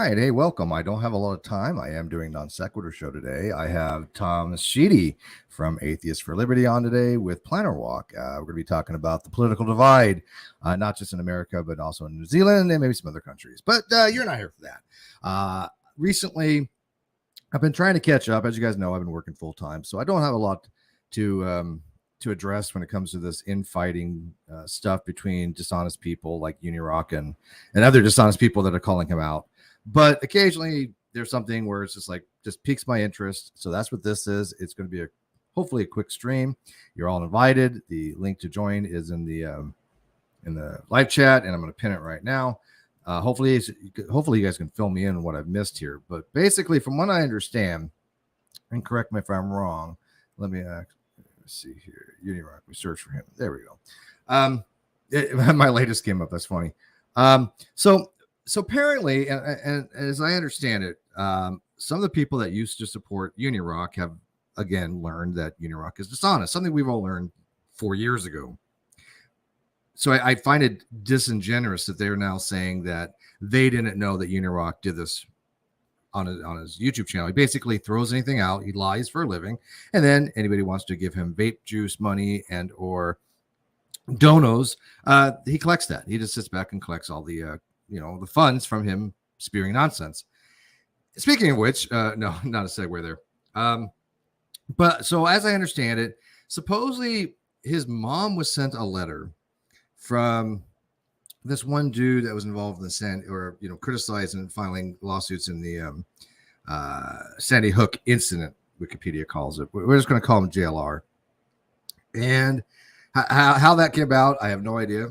right. Hey, welcome. I don't have a lot of time. I am doing non sequitur show today. I have Tom Sheedy from Atheists for Liberty on today with Planner Walk. We're going to be talking about the political divide, not just in America, but also in New Zealand and maybe some other countries. But you're not here for that. Recently, I've been trying to catch up. As you guys know, I've been working full time, so I don't have a lot to address when it comes to this infighting stuff between dishonest people like UNIRock and other dishonest people that are calling him out. But occasionally there's something where it's just piques my interest. So that's what this is. It's going to be hopefully a quick stream. You're all invited. The link to join is in the live chat, and I'm going to pin it right now. Hopefully you guys can fill me in on what I've missed here. But basically, from what I understand, and correct me if I'm wrong, let me see here. UNIRock, we search for him. There we go. My latest came up. That's funny. So apparently, and as I understand it, some of the people that used to support UNIRock have again learned that UNIRock is dishonest, something we've all learned 4 years ago. So I find it disingenuous that they're now saying that they didn't know that UNIRock did this on his YouTube channel. He basically throws anything out. He lies for a living. And then anybody wants to give him vape juice money and or donos, he collects that. He just sits back and collects all the the funds from him spewing nonsense. Speaking of which, no, not a segue there. But so as I understand it, supposedly his mom was sent a letter from this one dude that was involved in the criticized and filing lawsuits in the Sandy Hook incident, Wikipedia calls it. We're just going to call him JLR. And how that came about, I have no idea.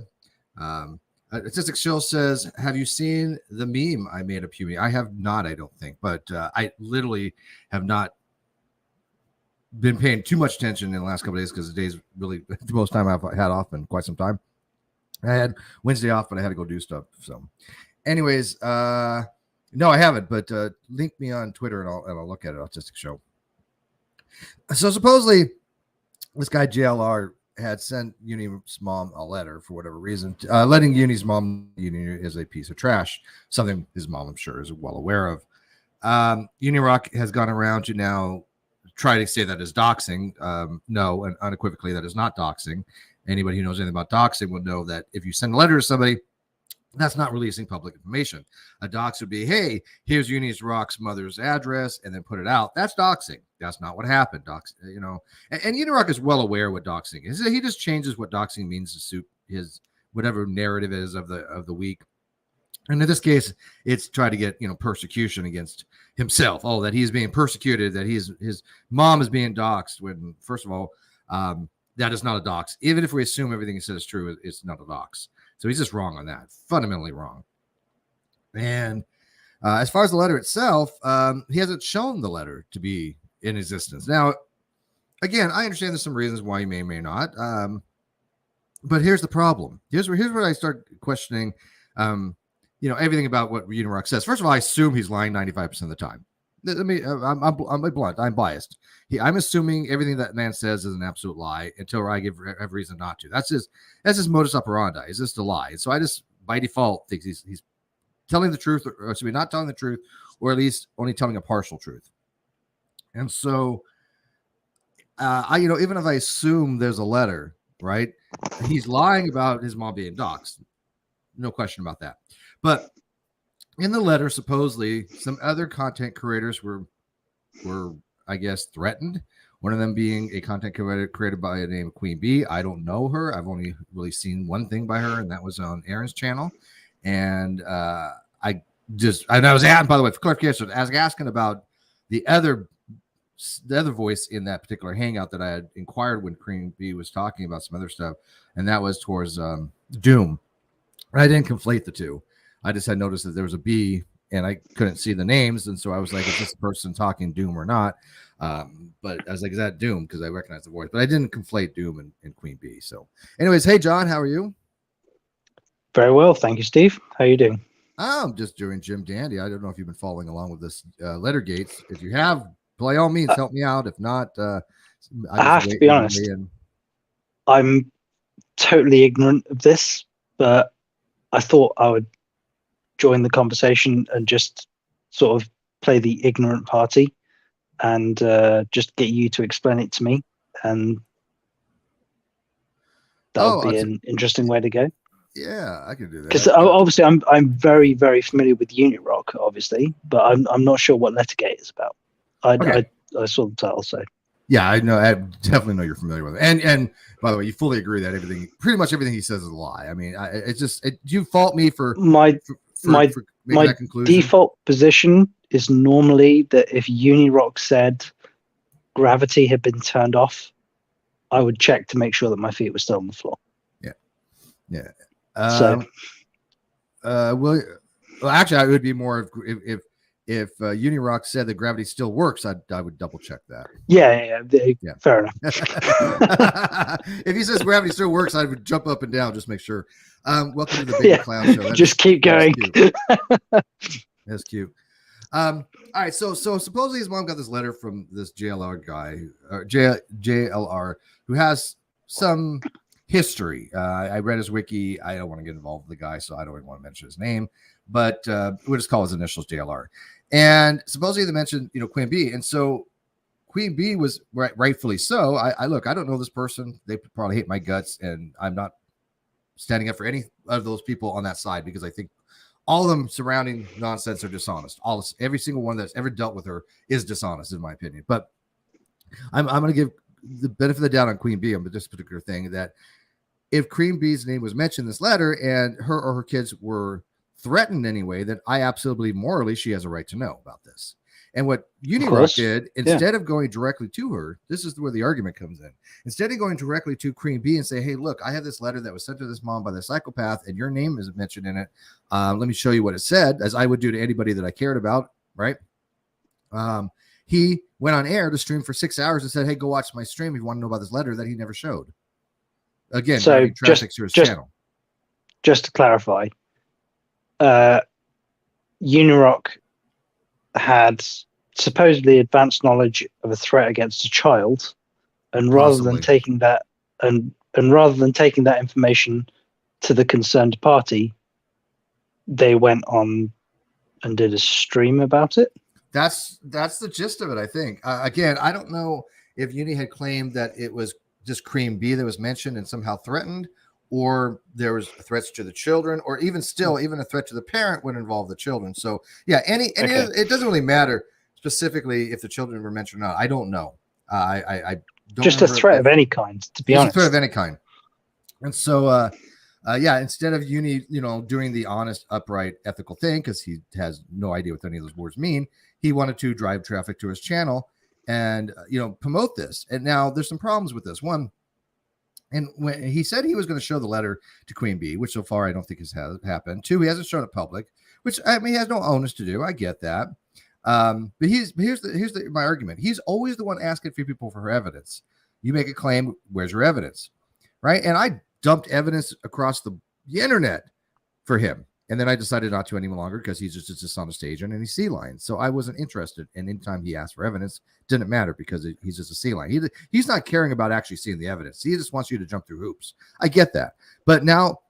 Statistics Show says, have you seen the meme I made of Huey? I have not, I don't think, but I literally have not been paying too much attention in the last couple of days because the day's really the most time I've had off in quite some time. I had Wednesday off, but I had to go do stuff. So anyways, no, I haven't, but link me on Twitter and I'll look at it. Autistic Show. So supposedly this guy JLR had sent Uni's mom a letter for whatever reason, letting Uni's mom Uni is a piece of trash, something his mom, I'm sure, is well aware of. UNIRock has gone around to now try to say that is doxing. No, and unequivocally, that is not doxing. Anybody who knows anything about doxing would know that if you send a letter to somebody, that's not releasing public information. A dox would be, hey, here's UNIRock's mother's address, and then put it out. That's doxing. That's not what happened. And UNIRock is well aware what doxing is. He just changes what doxing means to suit his whatever narrative is of the week. And in this case, it's try to get persecution against himself. Oh, that he's being persecuted, that his mom is being doxed. When first of all, that is not a dox. Even if we assume everything he says is true, it's not a dox. So he's just wrong on that, fundamentally wrong. And as far as the letter itself, he hasn't shown the letter to be in existence. Now, again, I understand there's some reasons why he may not. But here's the problem. Here's where I start questioning, everything about what UNIRock says. First of all, I assume he's lying 95% of the time. I'm blunt. I'm biased. I'm assuming everything that man says is an absolute lie until I have reason not to. That's his modus operandi. Is just a lie. So I just by default think he's telling the truth, or should be not telling the truth, or at least only telling a partial truth. And so, even if I assume there's a letter, right, he's lying about his mom being doxxed. No question about that. But in the letter, supposedly, some other content creators were, I guess, threatened. One of them being a content creator created by the name of Queen Bee. I don't know her. I've only really seen one thing by her, and that was on Erin's channel. And I was asking, by the way, for clarification, I was asking about the other voice in that particular hangout that I had inquired when Queen Bee was talking about some other stuff, and that was towards Doom. And I didn't conflate the two. I just had noticed that there was a B and I couldn't see the names. And so I was like, is this person talking Doom or not? But I was like, is that Doom? Because I recognize the voice, but I didn't conflate Doom and Queen Bee. So anyways, hey, John, how are you? Very well. Thank you, Steve. How are you doing? I'm just doing Jim Dandy. I don't know if you've been following along with this Lettergate. If you have, by all means, help me out. If not, I have to be honest. I'm totally ignorant of this, but I thought I would join the conversation and just sort of play the ignorant party and just get you to explain it to me, and that would be an interesting way to go. Yeah, I could do that. Because obviously, I'm very, very familiar with UNIRock, obviously, but I'm not sure what Lettergate is about. I saw the title, so yeah, I know. I definitely know you're familiar with it. And by the way, you fully agree that pretty much everything he says is a lie. I mean, you fault me for my that conclusion. Default position is normally that if UNIRock said gravity had been turned off, I would check to make sure that my feet were still on the floor. Yeah. Well, actually, I would be more if UNIRock said that gravity still works, I would double check that. Yeah. Fair enough. If he says gravity still works, I would jump up and down, just make sure. Welcome to the Big Clown Show. Just keep going. That's cute. All right, so supposedly his mom got this letter from this JLR guy, or JLR, who has some history. I read his wiki. I don't want to get involved with the guy, so I don't even want to mention his name, but we'll just call his initials JLR. And supposedly they mentioned, Queen Bee. And so Queen Bee was rightfully so. I don't know this person. They probably hate my guts, and I'm not standing up for any of those people on that side, because I think all of them surrounding nonsense are dishonest. Every single one that's ever dealt with her is dishonest, in my opinion. But I'm going to give the benefit of the doubt on Queen Bee on this particular thing, that if Queen Bee's name was mentioned in this letter and her or her kids were threatened anyway, then I absolutely morally she has a right to know about this. And what UNIRock did, instead of going directly to her, this is where the argument comes in. Instead of going directly to Queen Bee and say, hey, look, I have this letter that was sent to this mom by the psychopath, and your name isn't mentioned in it. Let me show you what it said, as I would do to anybody that I cared about, right? He went on air to stream for 6 hours and said, hey, go watch my stream if you want to know about this letter that he never showed. Again, so traffic to his channel. Just to clarify, UNIRock had supposedly advanced knowledge of a threat against a child, and rather than taking that information to the concerned party, they went on and did a stream about it. That's the gist of it, I think. Again, I don't know if Uni had claimed that it was just Queen Bee that was mentioned and somehow threatened, or there was threats to the children, or even a threat to the parent would involve the children. So yeah, it doesn't really matter specifically if the children were mentioned or not. I don't know. I don't just a threat of any kind, to be honest. A threat of any kind. And so instead of Uni, doing the honest, upright, ethical thing, because he has no idea what any of those words mean, he wanted to drive traffic to his channel and promote this. And now there's some problems with this. One, and when he said he was going to show the letter to Queen Bee, which so far I don't think has happened. Two, he hasn't shown it public, which I mean he has no onus to do. I get that. But here's my argument. He's always the one asking for people for evidence. You make a claim, where's your evidence? Right? And I dumped evidence across the internet for him. And then I decided not to any longer because he's just a dishonest agent and he's sea lion. So I wasn't interested. And anytime he asked for evidence, didn't matter because he's just a sea lion. He's not caring about actually seeing the evidence. He just wants you to jump through hoops. I get that. But now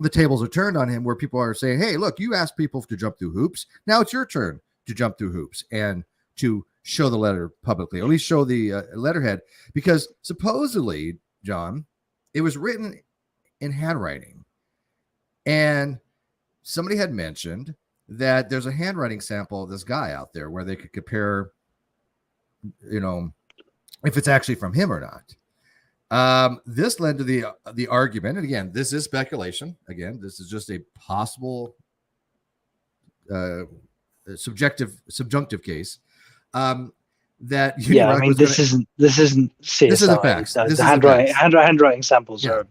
the tables are turned on him where people are saying, hey, look, you asked people to jump through hoops. Now it's your turn to jump through hoops and to show the letter publicly, or at least show the letterhead, because supposedly, John, it was written in handwriting. And somebody had mentioned that there's a handwriting sample of this guy out there where they could compare, if it's actually from him or not. This led to the argument. And again, this is speculation. Again, this is just a possible subjunctive case. That I mean, this isn't CSI. This is the facts. The handwriting samples are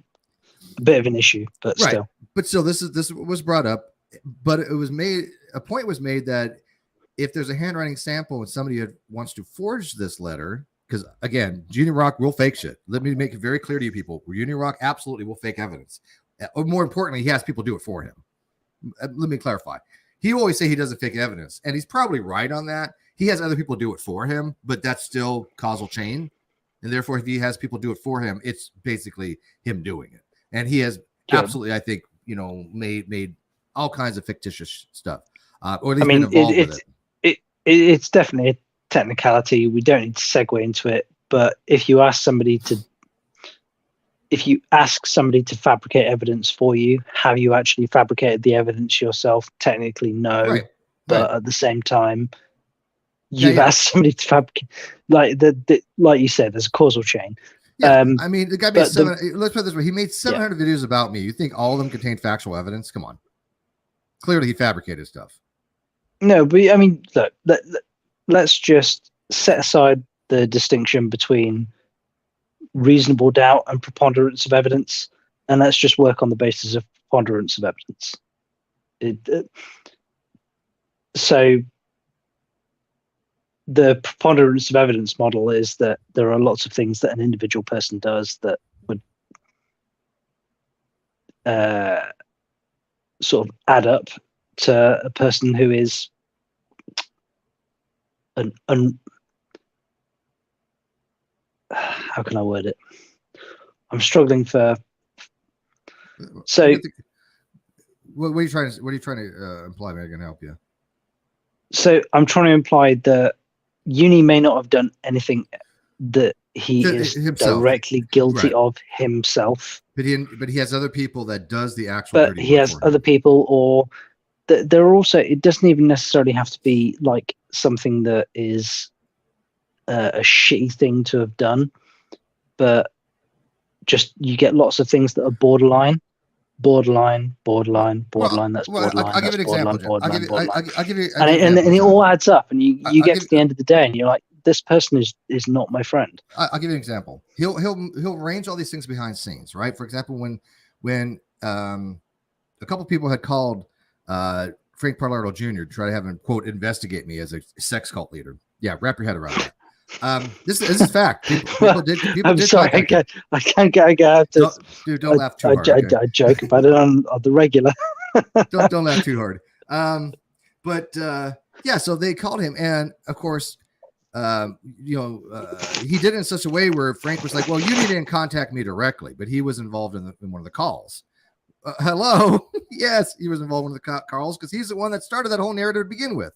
a bit of an issue, but right. Still. But still, this was brought up. But a point was made that if there's a handwriting sample and somebody wants to forge this letter, because again, UNIRock will fake shit. Let me make it very clear to you people. UNIRock absolutely will fake evidence. Or more importantly, he has people do it for him. Let me clarify. He always say he doesn't fake evidence, and he's probably right on that. He has other people do it for him, but that's still causal chain. And therefore, if he has people do it for him, it's basically him doing it. And he has absolutely, I think, made all kinds of fictitious stuff. Or at least been involved with it. it's definitely a technicality. We don't need to segue into it. But if you ask somebody to fabricate evidence for you, have you actually fabricated the evidence yourself? Technically, no. Right. But at the same time, you've asked somebody to fabricate, like you said, there's a causal chain. Yeah, I mean, the guy made let's put it this way: he made 700 Yeah. videos about me. You think all of them contain factual evidence? Come on, clearly he fabricated stuff. No, but I mean, look, let's just set aside the distinction between reasonable doubt and preponderance of evidence, and let's just work on the basis of preponderance of evidence. So the preponderance of evidence model is that there are lots of things that an individual person does that would sort of add up to a person who is how can I word it? I'm struggling for. So, what are you trying to imply? Maybe I can help you. So I'm trying to imply that Uni may not have done anything that he is directly guilty of himself. But he has other people that does the actual. But he has other people, or there are also. It doesn't even necessarily have to be like something that is a shitty thing to have done, but just you get lots of things that are borderline. That's borderline. I'll give you an example. I'll give you, and it all adds up, and you get to the end of the day, and you're like, this person is not my friend. I'll give you an example. He'll arrange all these things behind scenes, right? For example, when a couple people had called Frank Parlardo Jr. to try to have him, quote, investigate me as a sex cult leader. Yeah, wrap your head around that. This is fact. People did. I'm sorry, I can't get. Don't laugh too hard. I joke about it on the regular. don't laugh too hard. Yeah. So they called him, and of course, he did it in such a way where Frank was like, "Well, you didn't contact me directly, but he was involved in one of the calls." Hello, yes, he was involved in the calls because he's the one that started that whole narrative to begin with.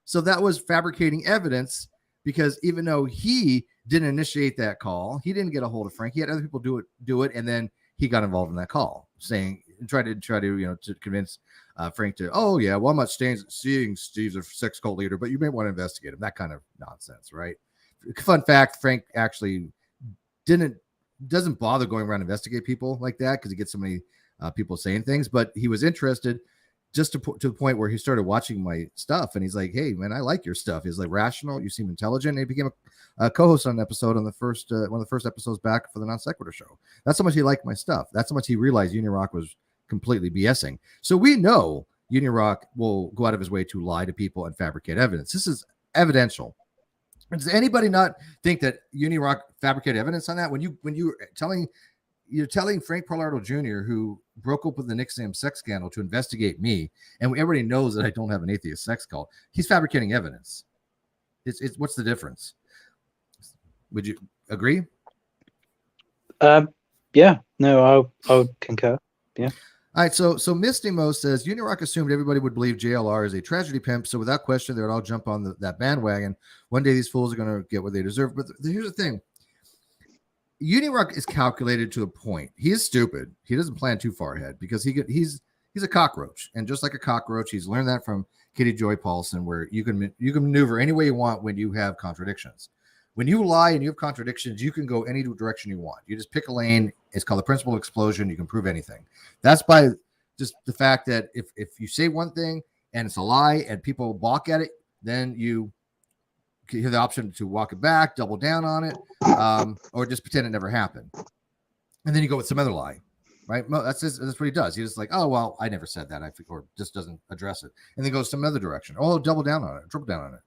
So that was fabricating evidence. Because even though he didn't initiate that call, he didn't get a hold of Frank. He had other people do it, and then he got involved in that call, try to to convince Frank to, oh yeah, well I'm not seeing Steve's a sex cult leader, but you may want to investigate him. That kind of nonsense, right? Fun fact: Frank actually doesn't bother going around and investigate people like that because he gets so many people saying things, but he was interested. Just to the point where he started watching my stuff, and he's like, "Hey, man, I like your stuff." He's like, "Rational, you seem intelligent." And he became a co-host on an episode on the first one of the first episodes back for the Non Sequitur show. That's how much he liked my stuff. That's how much he realized UNIRock was completely BSing. So we know UNIRock will go out of his way to lie to people and fabricate evidence. This is evidential. Does anybody not think that UNIRock fabricated evidence on that? When you're telling Frank Parlardo Jr., who broke open the Nixon sex scandal to investigate me, and everybody knows that I don't have an atheist sex cult, he's fabricating evidence. It's what's the difference? Would you agree? Yeah, no, I would concur. Yeah. All right, so Misty Mo says UNIRock assumed everybody would believe JLR is a tragedy pimp, so without question they would all jump on that bandwagon. One day these fools are going to get what they deserve. But here's the thing. UNIRock is calculated to a point. He is stupid. He doesn't plan too far ahead because he's a cockroach, and just like a cockroach, he's learned that from Kitty Joy Paulson, where you can maneuver any way you want when you have contradictions. When you lie and you have contradictions, you can go any direction you want. You just pick a lane. It's called the principle of explosion. You can prove anything. That's by just the fact that if you say one thing and it's a lie and people balk at it, then you have the option to walk it back, double down on it, or just pretend it never happened. And then you go with some other lie, right? That's what he does. He's just like, oh, well, I never said that. Or just doesn't address it. And then goes some other direction. Oh, double down on it, triple down on it.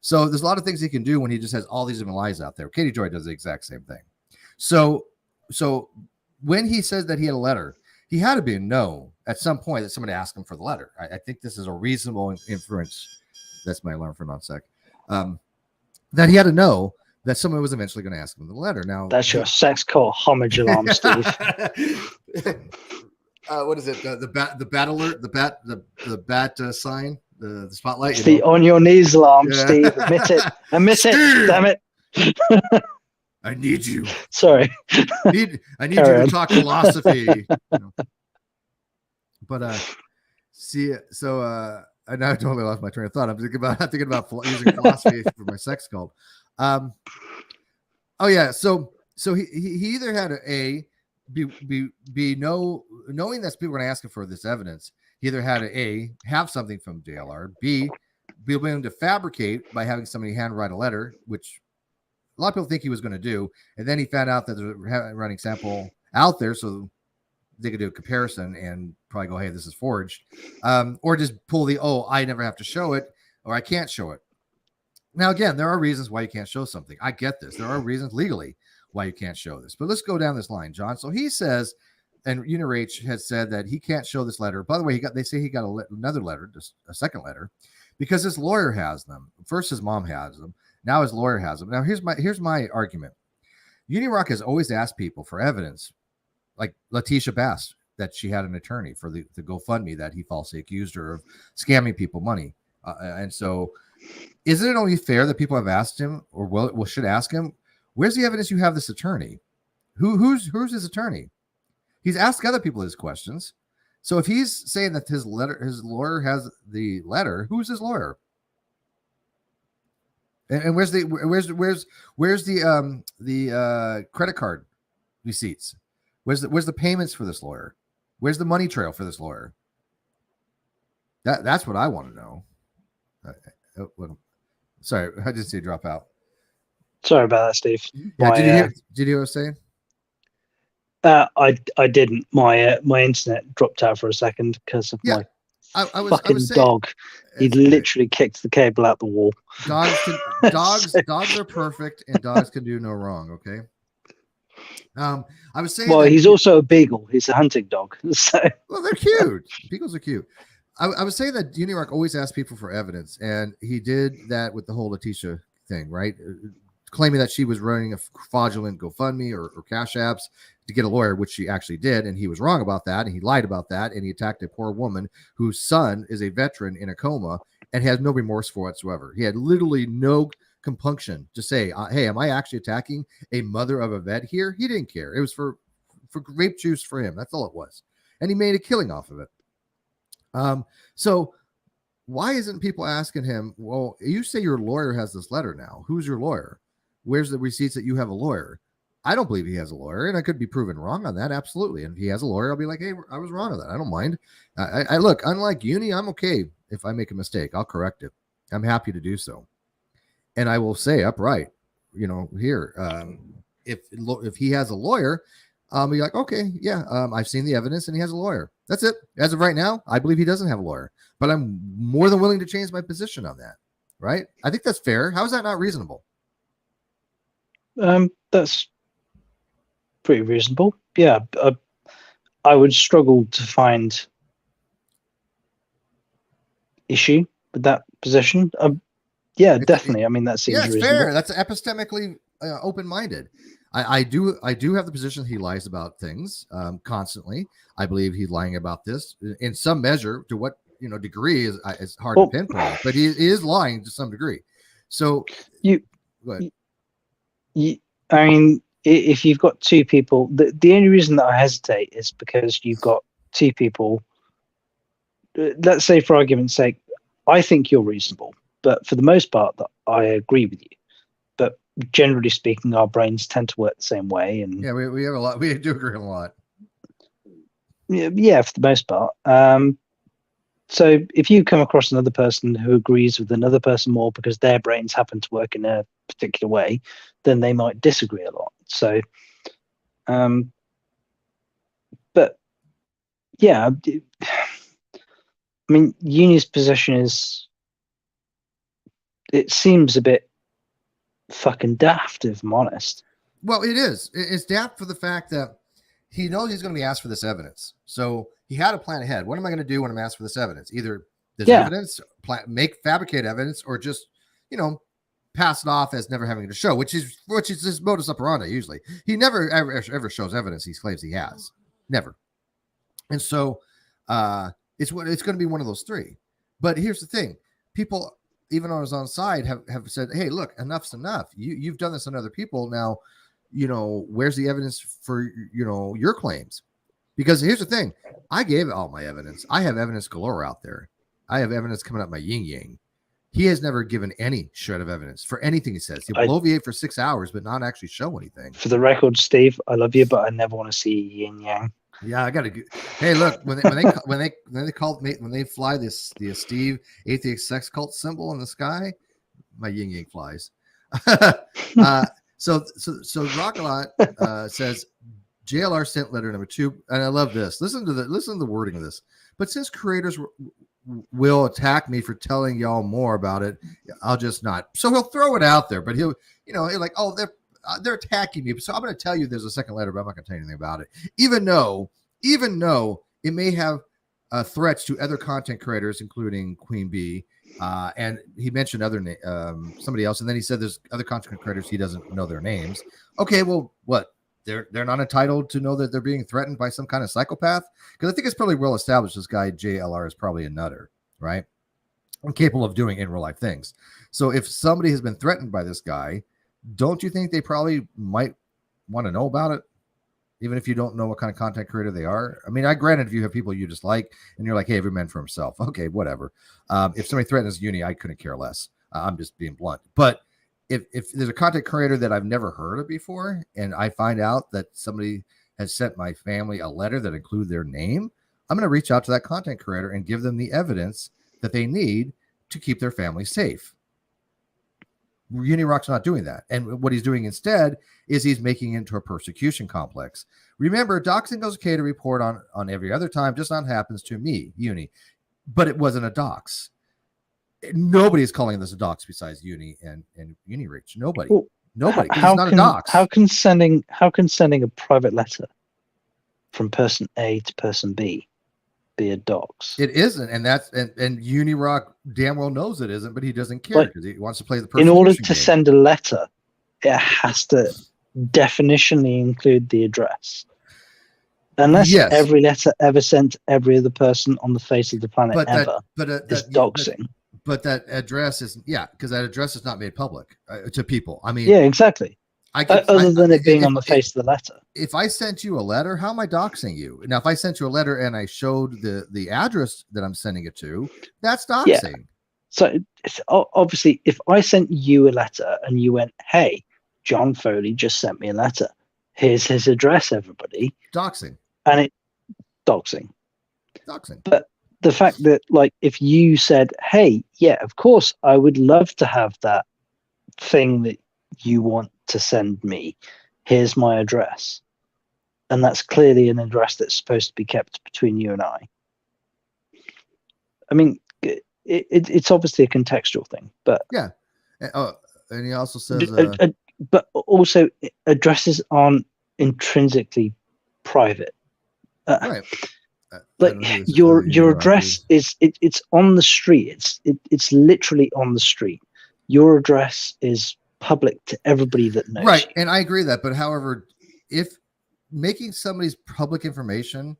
So there's a lot of things he can do when he just has all these different lies out there. Katie Joy does the exact same thing. So when he says that he had a letter, he had to be know at some point that somebody asked him for the letter. I think this is a reasonable inference. That's my alarm for non-sec. That he had to know that someone was eventually going to ask him the letter. Now that's your sex cult homage alarm, Steve. What is it? The bat alert, the bat sign. the spotlight. It's the on your knees alarm, Yeah. Steve. Admit it. Admit it. Damn it. I need you. Sorry. I need you Carry to on. talk philosophy. But see, so I now totally lost my train of thought. I'm thinking about using philosophy for my sex cult. Oh yeah, so he either had knowing that people were going to ask him for this evidence. He either had to have something from JLR, B, be willing to fabricate by having somebody handwrite a letter, which a lot of people think he was going to do, and then he found out that there's a handwriting sample out there, so they could do a comparison and probably go, hey, this is forged, or just pull I never have to show it, or I can't show it. Now, again, there are reasons why you can't show something. I get this. There are reasons legally why you can't show this. But let's go down this line, John. So he says, and UNIRock has said that he can't show this letter. By the way, they say he got another letter, just a second letter, because his lawyer has them. First, his mom has them. Now his lawyer has them. Now, here's my argument. UNIRock has always asked people for evidence, like Latisha Bass, that she had an attorney for the GoFundMe that he falsely accused her of scamming people money. And so isn't it only fair that people have asked him or should ask him, where's the evidence you have this attorney? Who's his attorney? He's asked other people his questions. So if he's saying that his lawyer has the letter, who's his lawyer? And where's the credit card receipts? Where's the payments for this lawyer? Where's the money trail for this lawyer? That's what I want to know. Sorry, I just see a drop out. Sorry about that, Steve. Yeah, did you hear what I was saying? I didn't. My internet dropped out for a second because of my fucking dog. He literally kicked the cable out the wall. Dogs are perfect, and dogs can do no wrong. Okay. I was saying. Well, he's also a beagle. He's a hunting dog. So. Well, they're cute. Beagles are cute. I was saying that UNIRock always asks people for evidence, and he did that with the whole Latisha thing, right? Claiming that she was running a fraudulent GoFundMe or Cash Apps to get a lawyer, which she actually did, and he was wrong about that, and he lied about that, and he attacked a poor woman whose son is a veteran in a coma and has no remorse for whatsoever. He had literally no compunction to say, hey, am I actually attacking a mother of a vet here? He didn't care. It was for grape juice for him. That's all it was. And he made a killing off of it. So why isn't people asking him, well, you say your lawyer has this letter now. Who's your lawyer? Where's the receipts that you have a lawyer? I don't believe he has a lawyer, and I could be proven wrong on that. Absolutely. And if he has a lawyer, I'll be like, hey, I was wrong on that. I don't mind. I look, unlike Uni, I'm okay if I make a mistake. I'll correct it. I'm happy to do so. And I will say upright, here, if he has a lawyer, I'll be like, okay, yeah, I've seen the evidence and he has a lawyer. That's it. As of right now, I believe he doesn't have a lawyer, but I'm more than willing to change my position on that. Right? I think that's fair. How is that not reasonable? That's pretty reasonable. Yeah, I would struggle to find issue with that position. Yeah, definitely. I mean, that seems reasonable. Fair. That's epistemically open-minded. I do have the position he lies about things constantly. I believe he's lying about this in some measure. To what degree is hard to pinpoint, but he is lying to some degree. So I mean, if you've got two people, the only reason that I hesitate is because you've got two people. Let's say, for argument's sake, I think you're reasonable, but for the most part, I agree with you. But generally speaking, our brains tend to work the same way, and yeah, we have a lot. We do agree on a lot. Yeah, for the most part. So if you come across another person who agrees with another person more because their brains happen to work in a particular way, then they might disagree a lot. So, but yeah, I mean, Uni's position it seems a bit fucking daft, if I'm honest. Well, it is. It's daft for the fact that he knows he's going to be asked for this evidence. So he had a plan ahead. What am I going to do when I'm asked for this evidence? Either there's evidence, fabricate evidence, or just, pass it off as never having to show, which is his modus operandi usually. He never ever shows evidence he claims he has. Never. And so it's going to be one of those three. But here's the thing: people, even on his own side, have said, "Hey, look, enough's enough. You've done this on other people. Now, where's the evidence for your claims?" Because here's the thing: I gave all my evidence. I have evidence galore out there. I have evidence coming up my yin yang. He has never given any shred of evidence for anything he says. He'll bloviate for 6 hours, but not actually show anything. For the record, Steve, I love you, but I never want to see yin yang. Yeah, I gotta. Hey, look, when they fly the Steve atheist sex cult symbol in the sky, my yin yang flies. So Rockalot says JLR sent letter number 2, and I love this. Listen to the wording of this. But since creators will attack me for telling y'all more about it, I'll just not. So he'll throw it out there, but he'll like, oh, they're attacking me. So I'm going to tell you there's a second letter, but I'm not going to tell you anything about it. Even though it may have threats to other content creators, including Queen Bee, and he mentioned somebody else, and then he said there's other content creators he doesn't know their names. Okay, well, what? They're not entitled to know that they're being threatened by some kind of psychopath? Because I think it's probably well established this guy JLR is probably a nutter, right? And capable of doing in real life things. So if somebody has been threatened by this guy, don't you think they probably might want to know about it? Even if you don't know what kind of content creator they are. I mean, granted, if you have people you just like and you're like, hey, every man for himself. Okay, whatever. If somebody threatens Uni, I couldn't care less. I'm just being blunt. But if there's a content creator that I've never heard of before, and I find out that somebody has sent my family a letter that include their name, I'm going to reach out to that content creator and give them the evidence that they need to keep their family safe. UNIRock's not doing that. And what he's doing instead is he's making it into a persecution complex. Remember, doxing is okay to report on every other time, just not happens to me, Uni. But it wasn't a dox. Nobody's calling this a dox besides Uni and UNIRock. Nobody. Nobody. It's not a dox. How can sending a private letter from person A to person B be a dox? It isn't, and UNIRock damn well knows it isn't, but he doesn't care because he wants to play the person. In order to send a letter, it has to definitionally include the address. Unless every letter ever sent to every other person on the face of the planet is doxing. But that address is because that address is not made public to people. I mean, yeah, exactly. Other than it being on the face of the letter. If I sent you a letter, how am I doxing you? Now, if I sent you a letter and I showed the address that I'm sending it to, that's doxing. Yeah. So obviously, if I sent you a letter and you went, "Hey, John Foley just sent me a letter. Here's his address, everybody." Doxing. And doxing. Doxing. But the fact that, like, if you said, "Hey, yeah, of course, I would love to have that thing that you want to send me. Here's my address," and that's clearly an address that's supposed to be kept between you and I. I mean, it's obviously a contextual thing, but yeah. And he also says, but also addresses aren't intrinsically private. Right. Like your address it's on the street. It's literally on the street. Your address is public to everybody that knows. Right, and I agree that. But however, if making somebody's public information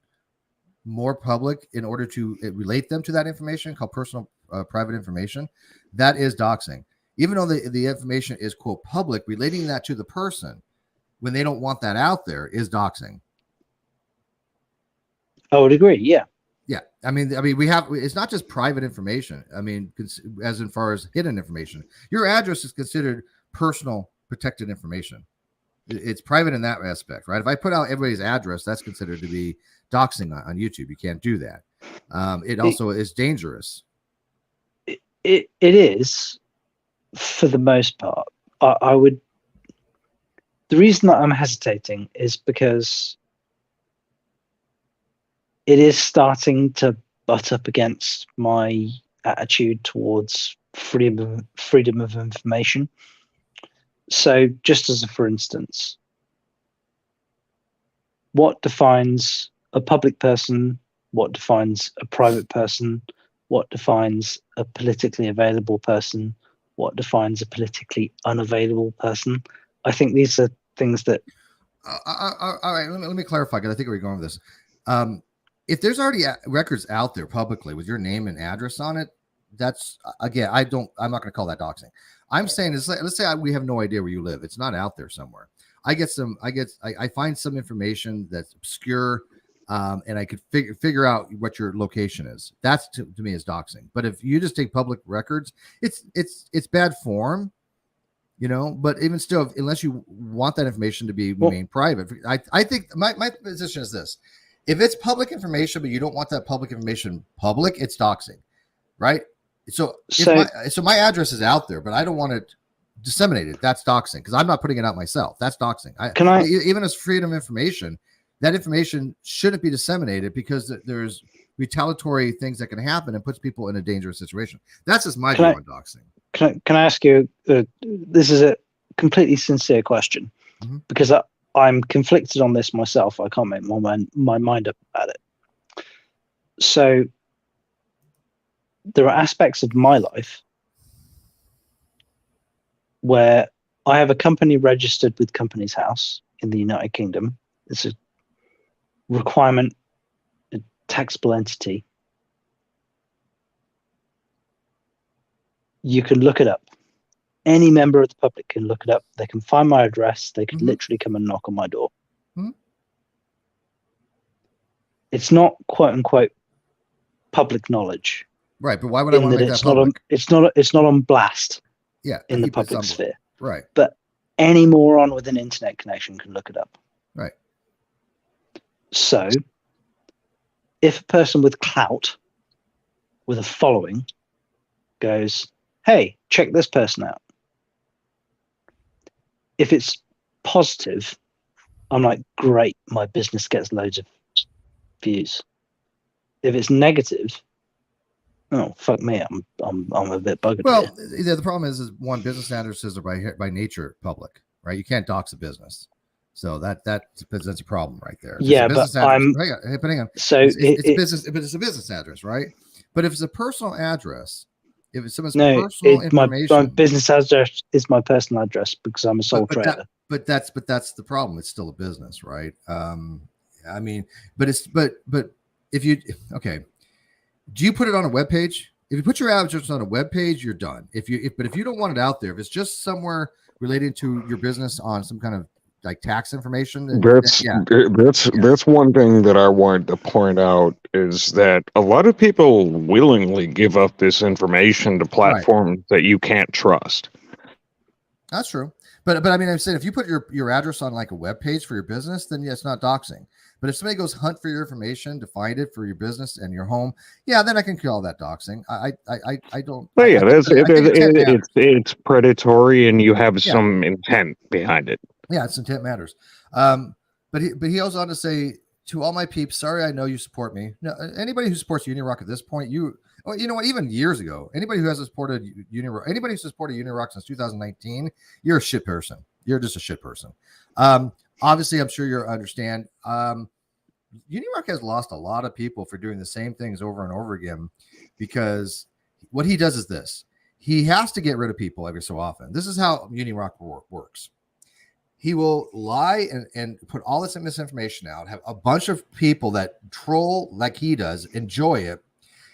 more public in order to relate them to that information, called personal private information, that is doxing. Even though the information is quote public, relating that to the person when they don't want that out there is doxing. I would agree. Yeah. Yeah. I mean, it's not just private information. I mean, as far as hidden information, your address is considered personal protected information. It's private in that aspect, right? If I put out everybody's address, that's considered to be doxing on YouTube. You can't do that. It also is dangerous. It is, for the most part. I would. The reason that I'm hesitating is because it is starting to butt up against my attitude towards freedom of information. So, just as a for instance, what defines a public person? What defines a private person? What defines a politically available person? What defines a politically unavailable person? I think these are things that. All right, let me clarify, because I think we're going with this. If there's already records out there publicly with your name and address on it, again, I'm not going to call that doxing. I'm saying is, let's say we have no idea where you live. It's not out there somewhere. I find some information that's obscure, and I could figure out what your location is. That's to me is doxing. But if you just take public records, it's bad form, but even still, unless you want that information to be remain private, I think my position is this: if it's public information, but you don't want that public information public, it's doxing, right? So my address is out there, but I don't want it disseminated. That's doxing because I'm not putting it out myself. That's doxing. Even as freedom of information, that information shouldn't be disseminated because there's retaliatory things that can happen and puts people in a dangerous situation. That's just my view on doxing. Can I ask you? This is a completely sincere question because I'm conflicted on this myself. I can't make my mind up about it. So there are aspects of my life where I have a company registered with Companies House in the United Kingdom. It's a requirement, a taxable entity. You can look it up. Any member of the public can look it up. They can find my address. They can literally come and knock on my door. It's not quote unquote public knowledge. Right, but why would I want to make that public? It's not on blast. Yeah, in the public sphere. Right. But any moron with an internet connection can look it up. Right. So if a person with clout, with a following, goes, hey, check this person out. If it's positive, I'm like, great, my business gets loads of views. If it's negative, oh fuck me, I'm a bit buggered. Well, the problem is one, business addresses are by nature public, right? You can't dox a business, so that presents a problem right there. Yeah, but hang on. So it's a business address, right? But if it's a personal address, if it's someone's personal information, my business address is my personal address because I'm a sole trader. But that's the problem. It's still a business, right? I mean, but if you do you put it on a web page? If you put your address on a web page, you're done. But if you don't want it out there, if it's just somewhere related to your business on some kind of like tax information, that's one thing that I wanted to point out is that a lot of people willingly give up this information to platforms that you can't trust. That's true. But I mean, I'm saying if you put your address on like a web page for your business, then it's not doxing. But if somebody goes hunt for your information to find it for your business and your home, then I can call that doxing. I don't. Well, it's predatory, and you have some intent behind it. Yeah, it's intent matters. But he goes on to say, to all my peeps, sorry, I know you support me. No, anybody who supports UNIRock at this point, you know what? Even years ago, anybody who has supported UNIRock, anybody who's supported UNIRock since 2019, you're a shit person. You're just a shit person. Obviously, I'm sure you understand. UNIRock has lost a lot of people for doing the same things over and over again, because what he does is this: he has to get rid of people every so often. This is how UNIRock works. He will lie and put all this misinformation out, have a bunch of people that troll like he does, enjoy it.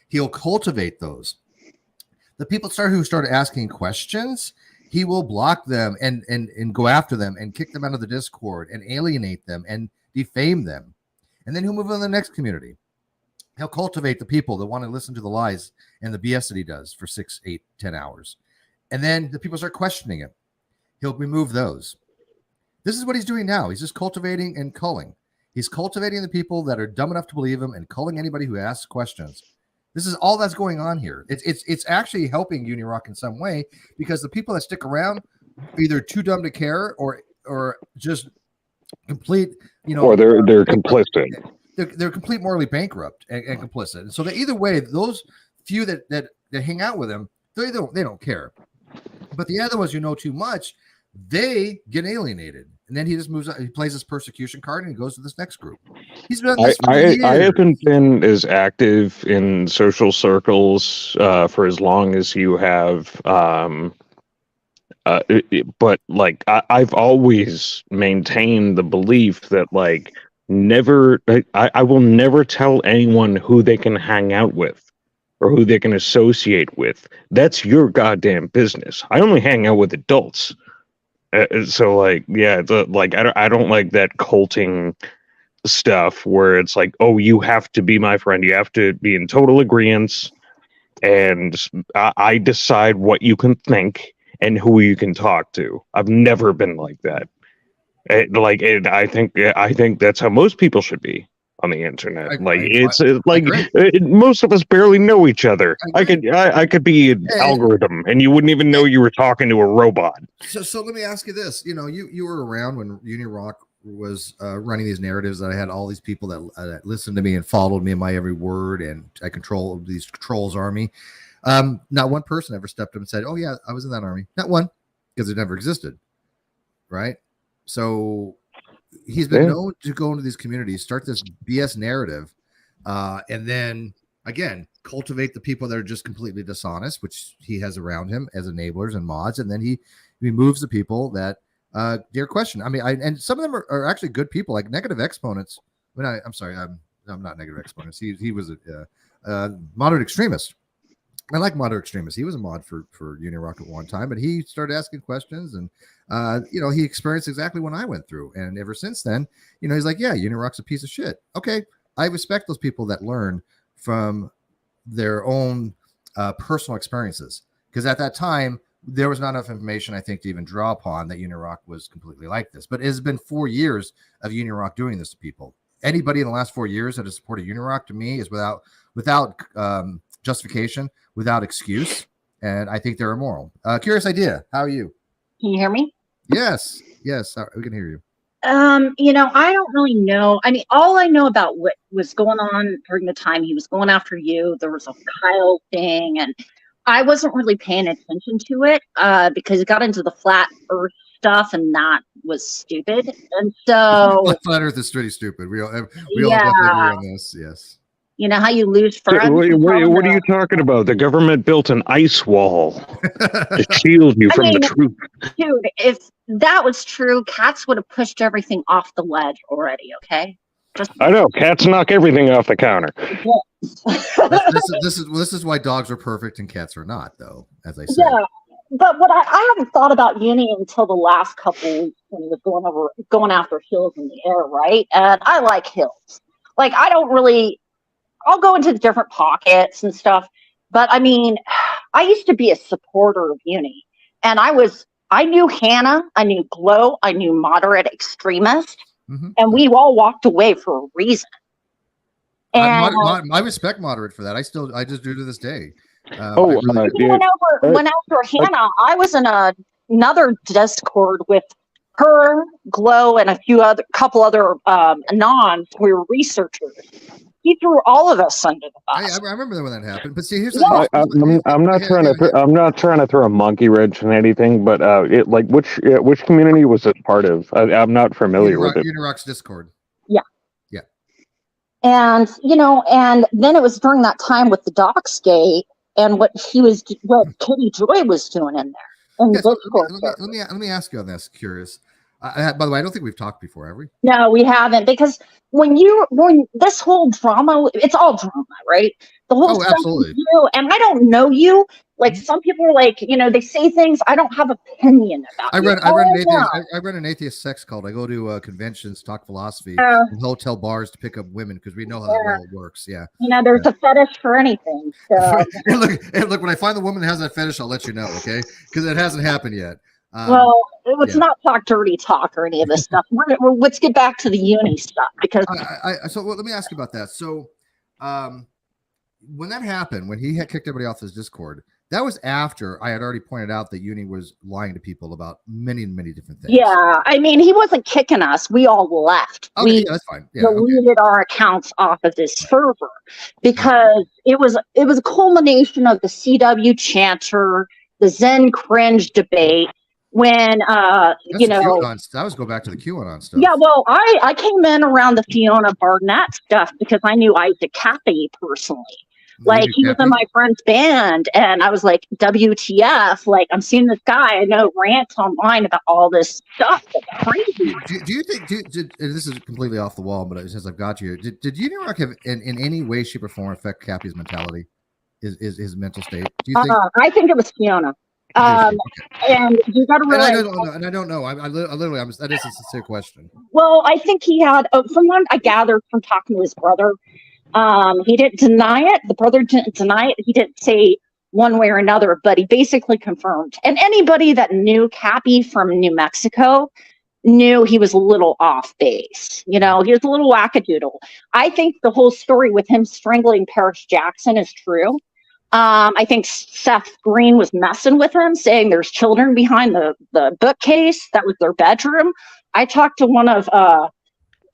He'll cultivate those. The people who started asking questions, he will block them and go after them and kick them out of the Discord and alienate them and defame them. And then he'll move on to the next community. He'll cultivate the people that want to listen to the lies and the BS that he does for 6, 8, 10 hours. And then the people start questioning him. He'll remove those. This is what he's doing now. He's just cultivating and culling. He's cultivating the people that are dumb enough to believe him and culling anybody who asks questions. This is all that's going on here. It's actually helping UNIRock in some way, because the people that stick around are either too dumb to care or just complete, or they're complicit. They're complete morally bankrupt and complicit. And so either way, those few that hang out with him, they don't care. But the other ones, too much, they get alienated. And then he just moves on. He plays his persecution card and he goes to this next group. He's done this for years. I haven't been as active in social circles for as long as you have. But like I've always maintained the belief that I will never tell anyone who they can hang out with. or who they can associate with. That's your goddamn business. I only hang out with adults. So like, yeah, I don't like that culting stuff where it's like, oh, you have to be my friend. You have to be in total agreement, and I decide what you can think and who you can talk to. I've never been like that. I think that's how most people should be on the internet. Most of us barely know each other. I could be an algorithm, and you wouldn't even know you were talking to a robot. So let me ask you this: you were around when UNIRock was running these narratives that I had all these people that listened to me and followed me in my every word, and I controlled these trolls army. Not one person ever stepped up and said, "Oh yeah, I was in that army." Not one, because it never existed, right? So he's been known to go into these communities, start this BS narrative, and then again cultivate the people that are just completely dishonest, which he has around him as enablers and mods, and then he removes the people that dare question. I mean, and some of them are actually good people, like Negative Exponents. I'm sorry, I'm not Negative Exponents. He was a moderate extremist. I like moderate extremists. He was a mod for UNIRock at one time, but he started asking questions, and he experienced exactly what I went through. And ever since then, he's like, yeah, UNIRock's a piece of shit. Okay, I respect those people that learn from their own personal experiences, because at that time there was not enough information, I think, to even draw upon that UNIRock was completely like this. But it has been 4 years of UNIRock doing this to people. Anybody in the last 4 years that has supported UNIRock, to me, is without justification, without excuse, and I think they're immoral. Curious Idea, how are you? Can you hear me? Yes, we can hear you. I don't really know. I mean, all I know about what was going on during the time he was going after you, there was a Kyle thing, and I wasn't really paying attention to it because it got into the flat earth stuff, and that was stupid. And so flat earth is pretty stupid. We all definitely agree on this. Yes. You know how you lose friends? What are you talking about? The government built an ice wall to shield you from the truth. Dude, if that was true, cats would have pushed everything off the ledge already, okay? I know. Cats knock everything off the counter. This is why dogs are perfect and cats are not, though, as I said. Yeah, but what I haven't thought about Uni until the last couple weeks when he was going after hills in the air, right? And I like hills. Like, I'll go into different pockets and stuff, but I mean, I used to be a supporter of Uni, and I knew Hannah, I knew Glow, I knew Moderate Extremist, and we all walked away for a reason. And I respect Moderate for that. I just do to this day. Went after Hannah. I was in another Discord with her, Glow, and a couple other anons. We were researchers. He threw all of us under the bus. I remember when that happened. But see, here's I'm not trying to throw a monkey wrench in anything, but which community was it part of? I'm not familiar with it. UNIRock's Discord. Yeah. Yeah. And and then it was during that time with the Doxgate and what Kitty Joy was doing in there. Let me ask you on this. Curious. By the way, I don't think we've talked before, have we? No, we haven't, because when this whole drama, it's all drama, right? The whole stuff absolutely. With you, and I don't know you. Like, some people are like, they say things. I don't have opinion about. I run an atheist sex cult. I go to conventions, talk philosophy, and hotel bars to pick up women, because we know how that world works. Yeah. There's a fetish for anything. So. look, when I find the woman that has that fetish, I'll let you know, okay? Because it hasn't happened yet. Let's not talk dirty talk or any of this stuff. Let's get back to the Uni stuff, because. Let me ask you about that. So, when that happened, when he had kicked everybody off his Discord, that was after I had already pointed out that Uni was lying to people about many, many different things. Yeah, I mean, he wasn't kicking us. We all left. Okay, that's fine. Yeah, deleted our accounts off of this server because it was a culmination of the CW chanter, the Zen cringe debate. When that was go back to the QAnon stuff. Yeah, well, I came in around the Fiona Barnett stuff because I knew Isaac Cappy personally. Like, he was in my friend's band, and I was like, WTF? Like, I'm seeing this guy. I know rants online about all this stuff. That's crazy. Do you think? This is completely off the wall, but since I've got you, did UNIRock have in any way, shape, or form affect Cappy's mentality? his mental state? Do you think? I think it was Fiona. And you got to realize. And I don't know. I literally, that is a sincere question. Well, I think he had, from what I gathered from talking to his brother, he didn't deny it. The brother didn't deny it. He didn't say one way or another, but he basically confirmed. And anybody that knew Cappy from New Mexico knew he was a little off base. You know, he was a little wackadoodle. I think the whole story with him strangling Paris Jackson is true. I think Seth Green was messing with him, saying there's children behind the bookcase. That was their bedroom. I talked to one of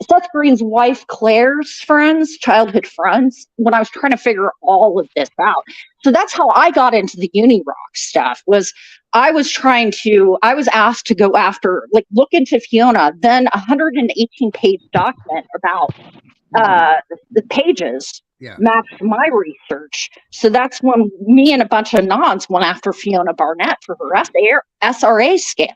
Seth Green's wife, Claire's friends, childhood friends, when I was trying to figure all of this out. So that's how I got into the UNIRock stuff. I was asked to go after, like, look into Fiona, then a 118-page document about the pages. Yeah. Matched my research. So that's when me and a bunch of nods went after Fiona Barnett for her SRA scam.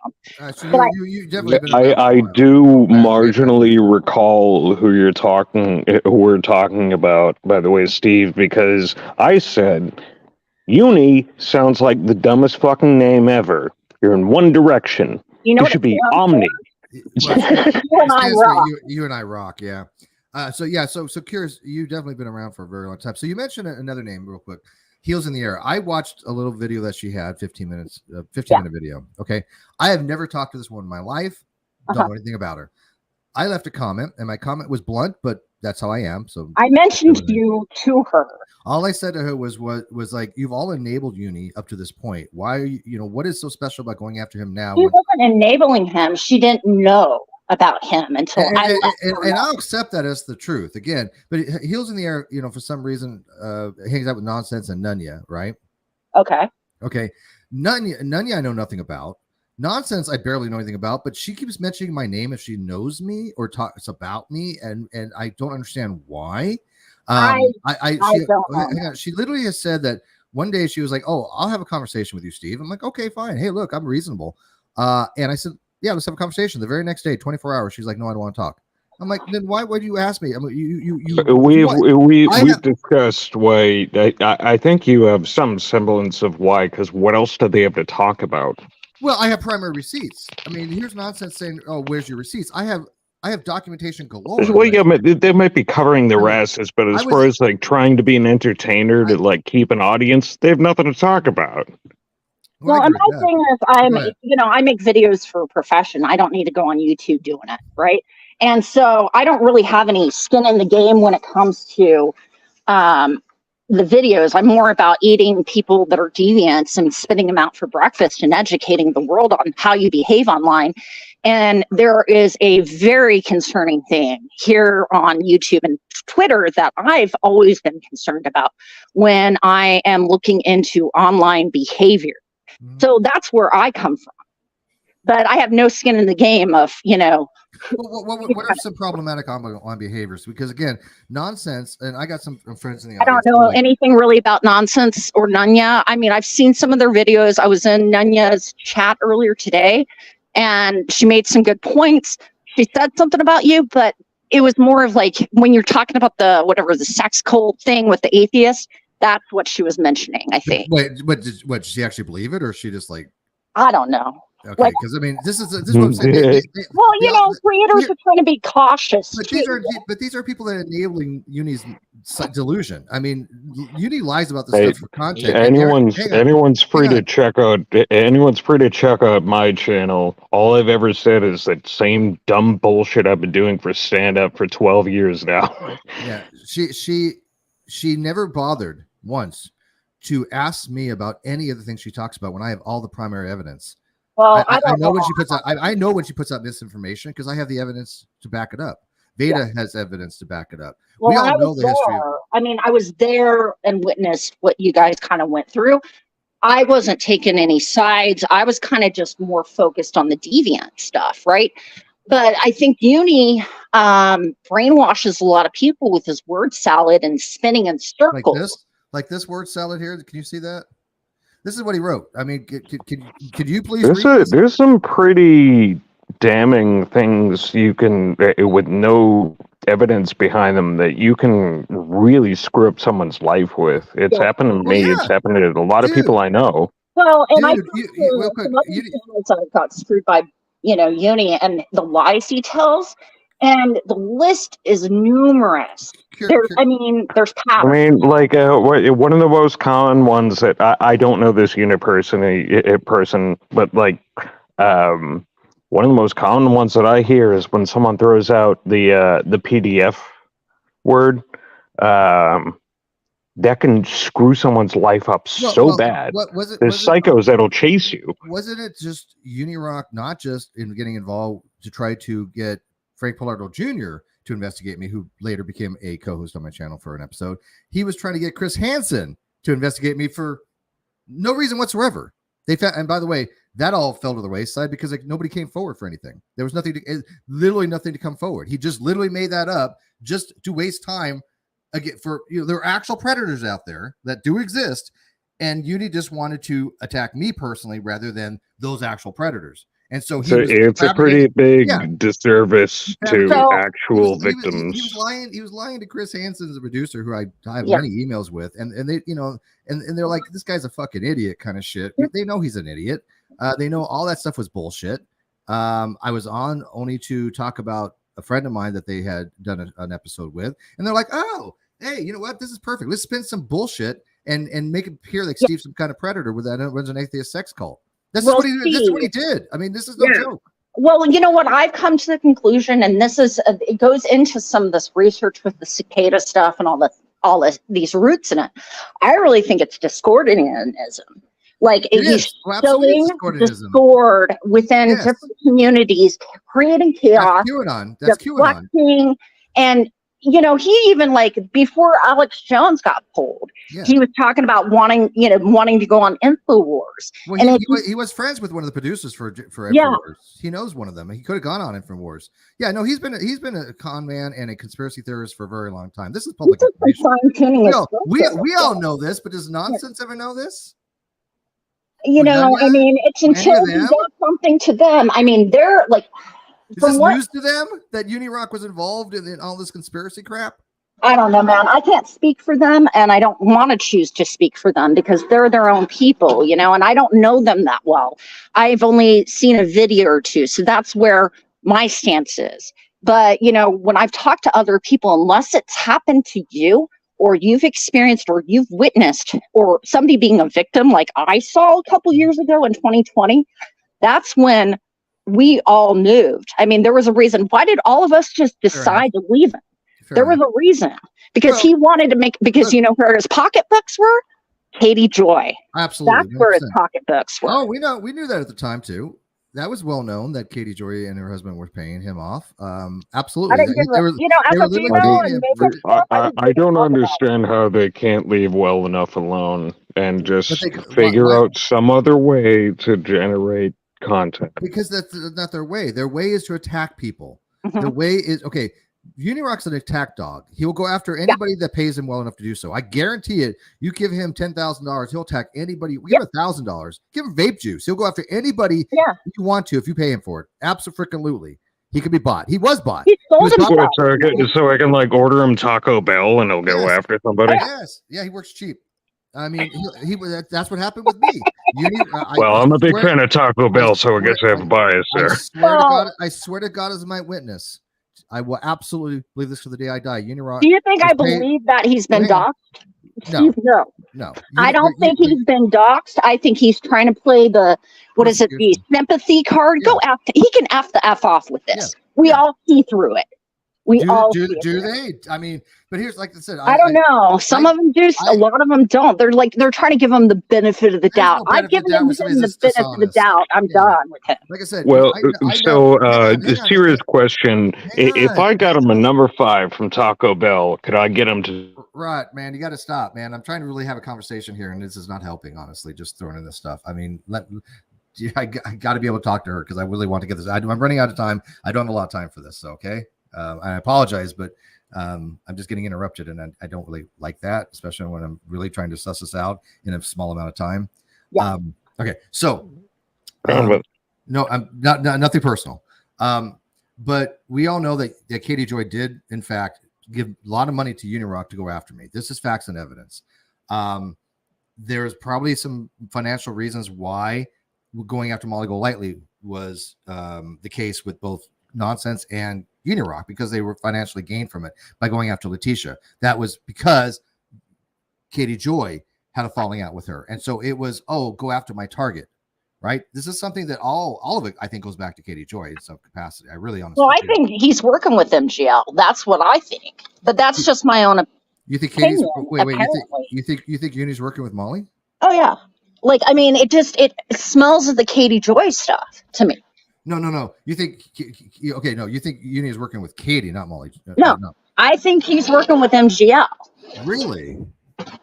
So you definitely I do marginally recall who we're talking about, by the way, Steve, because I said Uni sounds like the dumbest fucking name ever. You're in one direction. You know, it should be Omni. UNIRock, yeah. So curious, you've definitely been around for a very long time. So you mentioned another name real quick, Heels in the Air. I watched a little video that she had, 15 minutes, 15-minute video. Okay. I have never talked to this woman in my life. Don't know anything about her. I left a comment, and my comment was blunt, but that's how I am. So I mentioned you to her. All I said to her was like, you've all enabled Uni up to this point. Why are you, what is so special about going after him now? She wasn't enabling him. She didn't know about him until I left and I'll accept that as the truth again. But Heels in the Air, for some reason, hangs out with Nonsense and Nunya, right? Okay. Nunya I know nothing about. Nonsense I barely know anything about, but she keeps mentioning my name if she knows me or talks about me, and I don't understand why. She literally has said that one day she was like, "Oh, I'll have a conversation with you, Steve." I'm like, "Okay, fine. Hey, look, I'm reasonable." And I said, "Yeah, let's have a conversation." The very next day, 24 hours, she's like, "No, I don't want to talk." I'm like, "Then why would you ask me?" I'm like, we've discussed why. I think you have some semblance of why, because what else do they have to talk about? Well, I have primary receipts. I mean, here's Nonsense saying, "Oh, where's your receipts?" I have documentation galore. Well, yeah, they might be covering their asses, but as far as like trying to be an entertainer to like keep an audience, they have nothing to talk about. Well, and my thing is, I make videos for a profession. I don't need to go on YouTube doing it, right? And so I don't really have any skin in the game when it comes to the videos. I'm more about eating people that are deviants and spitting them out for breakfast and educating the world on how you behave online. And there is a very concerning thing here on YouTube and Twitter that I've always been concerned about when I am looking into online behavior. Mm-hmm. So that's where I come from. But I have no skin in the game of, what are some problematic online behaviors? Because again, Nonsense, and I got some friends in the audience. I don't know anything really about Nonsense or Nunya. I mean, I've seen some of their videos. I was in Nunya's chat earlier today, and she made some good points. She said something about you, but it was more of like when you're talking about the sex cult thing with the atheist. That's what she was mentioning, I think. Wait, did she actually believe it, or is she just like? I don't know. Okay, because I mean, this is what I'm saying. Creators are trying to be cautious. But these are people that are enabling Uni's delusion. I mean, Uni lies about this stuff for content. Anyone's free to check out my channel. All I've ever said is that same dumb bullshit I've been doing for stand up for 12 years now. Yeah, she never bothered once to ask me about any of the things she talks about when I have all the primary evidence. Well, I know when she puts out. I know when she puts out misinformation because I have the evidence to back it up. Veda has evidence to back it up. Well, we all know the history. I mean, I was there and witnessed what you guys kind of went through. I wasn't taking any sides. I was kind of just more focused on the deviant stuff, right? But I think Uni brainwashes a lot of people with his word salad and spinning in circles. Like this word salad here. Can you see that? This is what he wrote. I mean, could you please read this? There's some pretty damning things you can, with no evidence behind them that you can really screw up someone's life with. It's happened to me. It's happened to a lot of people I know. Well, and I Dude, real quick, some other channels I got screwed by, Uni and the lies he tells, and the list is numerous. There's patterns. I mean, like one of the most common ones that I don't know this unit person, but like one of the most common ones that I hear is when someone throws out the PDF word. That can screw someone's life up bad. There's psychos that'll chase you. Wasn't it just UNIRock, not just in getting involved to try to get Frank Pillardo Jr. to investigate me, who later became a co-host on my channel for an episode? He was trying to get Chris Hansen to investigate me for no reason whatsoever. They found, and by the way, that all fell to the wayside because nobody came forward for anything. There was literally nothing to come forward. He just literally made that up just to waste time. Again, for there are actual predators out there that do exist, and Uni just wanted to attack me personally rather than those actual predators. And so it's a pretty big disservice to actual victims. He was lying to Chris Hansen, the producer, who I have many emails with, and they and they're like, this guy's a fucking idiot kind of shit. They know he's an idiot. They know all that stuff was bullshit. I was on only to talk about a friend of mine that they had done an episode with, and they're like, oh, hey, you know what? This is perfect. Let's spin some bullshit and make it appear like Steve's some kind of predator with that runs an atheist sex cult. That's what he did. I mean, this is no joke. Well, you know what? I've come to the conclusion, and this is it goes into some of this research with the cicada stuff and all these roots in it. I really think it's Discordianism. Like he's sowing discord within different communities, creating chaos. That's QAnon. And he even, like, before Alex Jones got pulled, he was talking about wanting to go on InfoWars. Well, he was friends with one of the producers for InfoWars. He knows one of them. He could have gone on InfoWars. Yeah, no, he's been a con man and a conspiracy theorist for a very long time. This is public information. We all know this, but does Nonsense ever know this? It's until you got something to them. I mean, they're like. Is this news to them that UNIRock was involved in all this conspiracy crap? I don't know, man. I can't speak for them, and I don't want to choose to speak for them because they're their own people, and I don't know them that well. I've only seen a video or two, so that's where my stance is. But, when I've talked to other people, unless it's happened to you or you've experienced or you've witnessed or somebody being a victim like I saw a couple years ago in 2020, that's when we all moved. I mean, there was a reason. Why did all of us just decide to leave him? There was a reason. Because he wanted to where his pocketbooks were? Katie Joy. Absolutely. That's 100%. Where his pocketbooks were. Oh, we knew that at the time too. That was well known that Katie Joy and her husband were paying him off. Absolutely. I don't understand how they can't leave well enough alone and just figure out some other way to generate content, because that's not their way. Their way is to attack people. The way is UNIRock's an attack dog. He will go after anybody that pays him well enough to do so. I guarantee it. You give him $10,000, he'll attack anybody. We give him $1,000. Give him vape juice. He'll go after anybody you want to if you pay him for it. Absolutely. He could be bought. He was bought. So I can like order him Taco Bell and he'll go after somebody. Yes. Yeah, he works cheap. I mean, that's what happened with me. I'm a big fan of Taco Bell, so I guess I have a bias there. I swear to God, as my witness, I will absolutely believe this to the day I die. UNIRock. Do you think I believe that he's been doxxed? No. I don't think he's been doxxed. I think he's trying to play the sympathy card. He can F the F off with this. We all see through it. Do they? I mean, but here's, like I said, I don't know. Some of them do. A lot of them don't. They're trying to give them the benefit of the doubt. I've given them the benefit of the doubt. I'm done with it. Like I said. Well, the serious question: if I got him a number 5 from Taco Bell, could I get him to? Right, man. You got to stop, man. I'm trying to really have a conversation here, and this is not helping. Honestly, just throwing in this stuff. I mean, I got to be able to talk to her because I really want to get this. I'm running out of time. I don't have a lot of time for this. So, okay. I apologize, but I'm just getting interrupted, and I don't really like that, especially when I'm really trying to suss this out in a small amount of time. Okay, so no, I'm not nothing personal. But we all know that Katie Joy did, in fact, give a lot of money to UNIRock to go after me. This is facts and evidence. There's probably some financial reasons why going after Molly Golightly was the case with both Nonsense and UNIRock, because they were financially gained from it by going after Latisha. That was because Katie Joy had a falling out with her. And so it was, go after my target, right? This is something that all of it, I think, goes back to Katie Joy in some capacity. I really honestly Well, I think he's working with MGL. That's what I think. But that's just my own opinion. You think Katie's you think Uni's working with Molly? Oh yeah. Like, I mean, it smells of the Katie Joy stuff to me. No. You think you think Uni is working with Katie, not Molly. No. I think he's working with MGL. Really?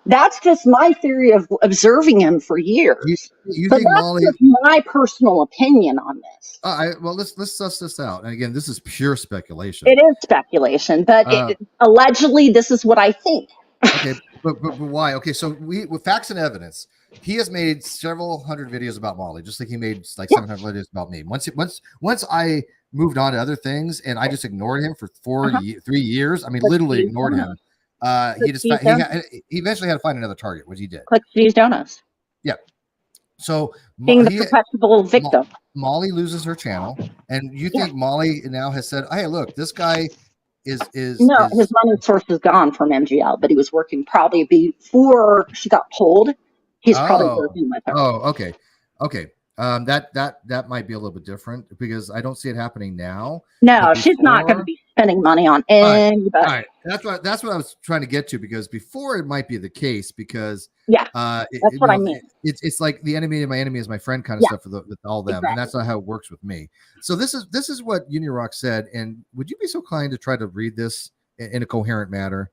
That's just my theory of observing him for years. You but think that's Molly? just my personal opinion on this. Well, let's suss this out. And again, this is pure speculation. It is speculation, but allegedly, this is what I think. Okay, but why? Okay, so with facts and evidence, he has made several hundred videos about Molly, just like he made like 700 videos about me. Once I moved on to other things, and I just ignored him for 3 years. I mean, literally ignored him. He eventually had to find another target, which he did. Click these donuts. Yeah. So being the perpetual victim. Molly loses her channel, and you think Molly now has said, "Hey, look, this guy is his money source is gone from MGL, but he was working probably before she got pulled. He's probably working with her." Oh, okay. That might be a little bit different because I don't see it happening now. No, she's not going to be spending money on anybody. All right. That's what I was trying to get to, because before it might be the case, because that's what I mean. It's like the enemy of my enemy is my friend kind of stuff with all them, exactly. And that's not how it works with me. So this is what UNIRock said, and would you be so kind to try to read this in a coherent manner,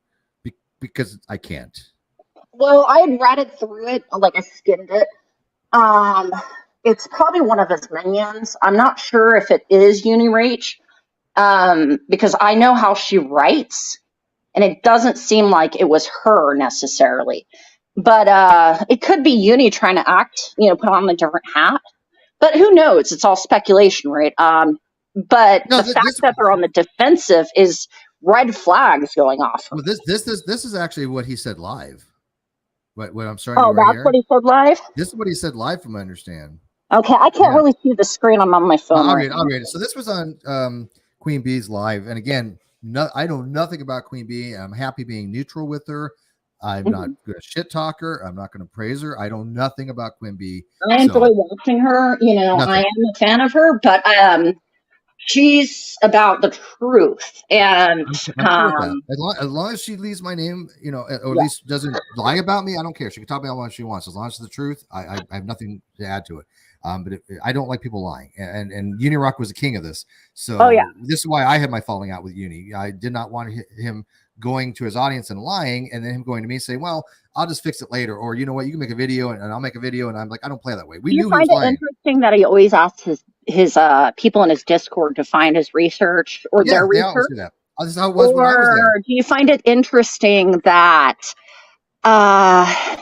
because I can't. Well, I had read it through it, like I skimmed it. It's probably one of his minions. I'm not sure if it is UNIRock, because I know how she writes, and it doesn't seem like it was her necessarily. But it could be Uni trying to act, put on a different hat. But who knows? It's all speculation, right? But the fact that they're on the defensive is red flags going off. Well, this is actually what he said live. What I'm starting. Oh, that's what he said live? This is what he said live, from what I understand. Okay, I can't really see the screen. I'm on my phone. I'll read it. So this was on Queen Bee's live, and again, I know nothing about Queen Bee. I'm happy being neutral with her. I'm not going to shit talk her. I'm not going to praise her. I know nothing about Queen Bee. I enjoy watching her. I am a fan of her, but she's about the truth. And as long as she leaves my name, or at least doesn't lie about me, I don't care. She can talk about what she wants. As long as it's the truth, I have nothing to add to it. But I don't like people lying, and UNIRock was the king of this. So this is why I had my falling out with Uni. I did not want him going to his audience and lying, and then him going to me and say, "Well, I'll just fix it later," or you know what, you can make a video and I'll make a video, and I'm like, I don't play that way. Do you find it interesting that he always asks his people in his Discord to find his research or their research? Always do that. This is how it was when I was there. Do you find it interesting that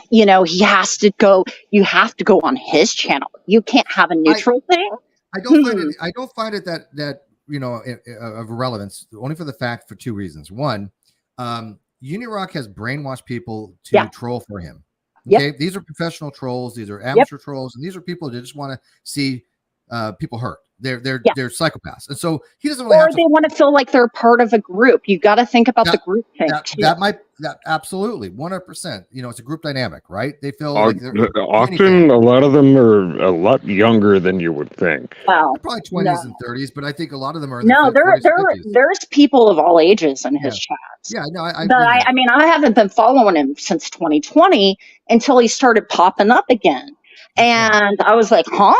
he has to go? You have to go on his channel. You can't have a neutral thing. I don't find it that of relevance, only for two reasons. One, UNIRock has brainwashed people to troll for him. Okay, these are professional trolls. These are amateur trolls, and these are people that just want to see people hurt. They're psychopaths, and so he doesn't really. Or they want to feel like they're part of a group. You got to think about the group thing. That absolutely 100%. It's a group dynamic, right? They feel like often a lot of them are a lot younger than you would think. Wow, probably 20s and 30s, but I think a lot of them are. There's people of all ages in his chats. Yeah, no, I mean, I haven't been following him since 2020 until he started popping up again, and I was like, huh?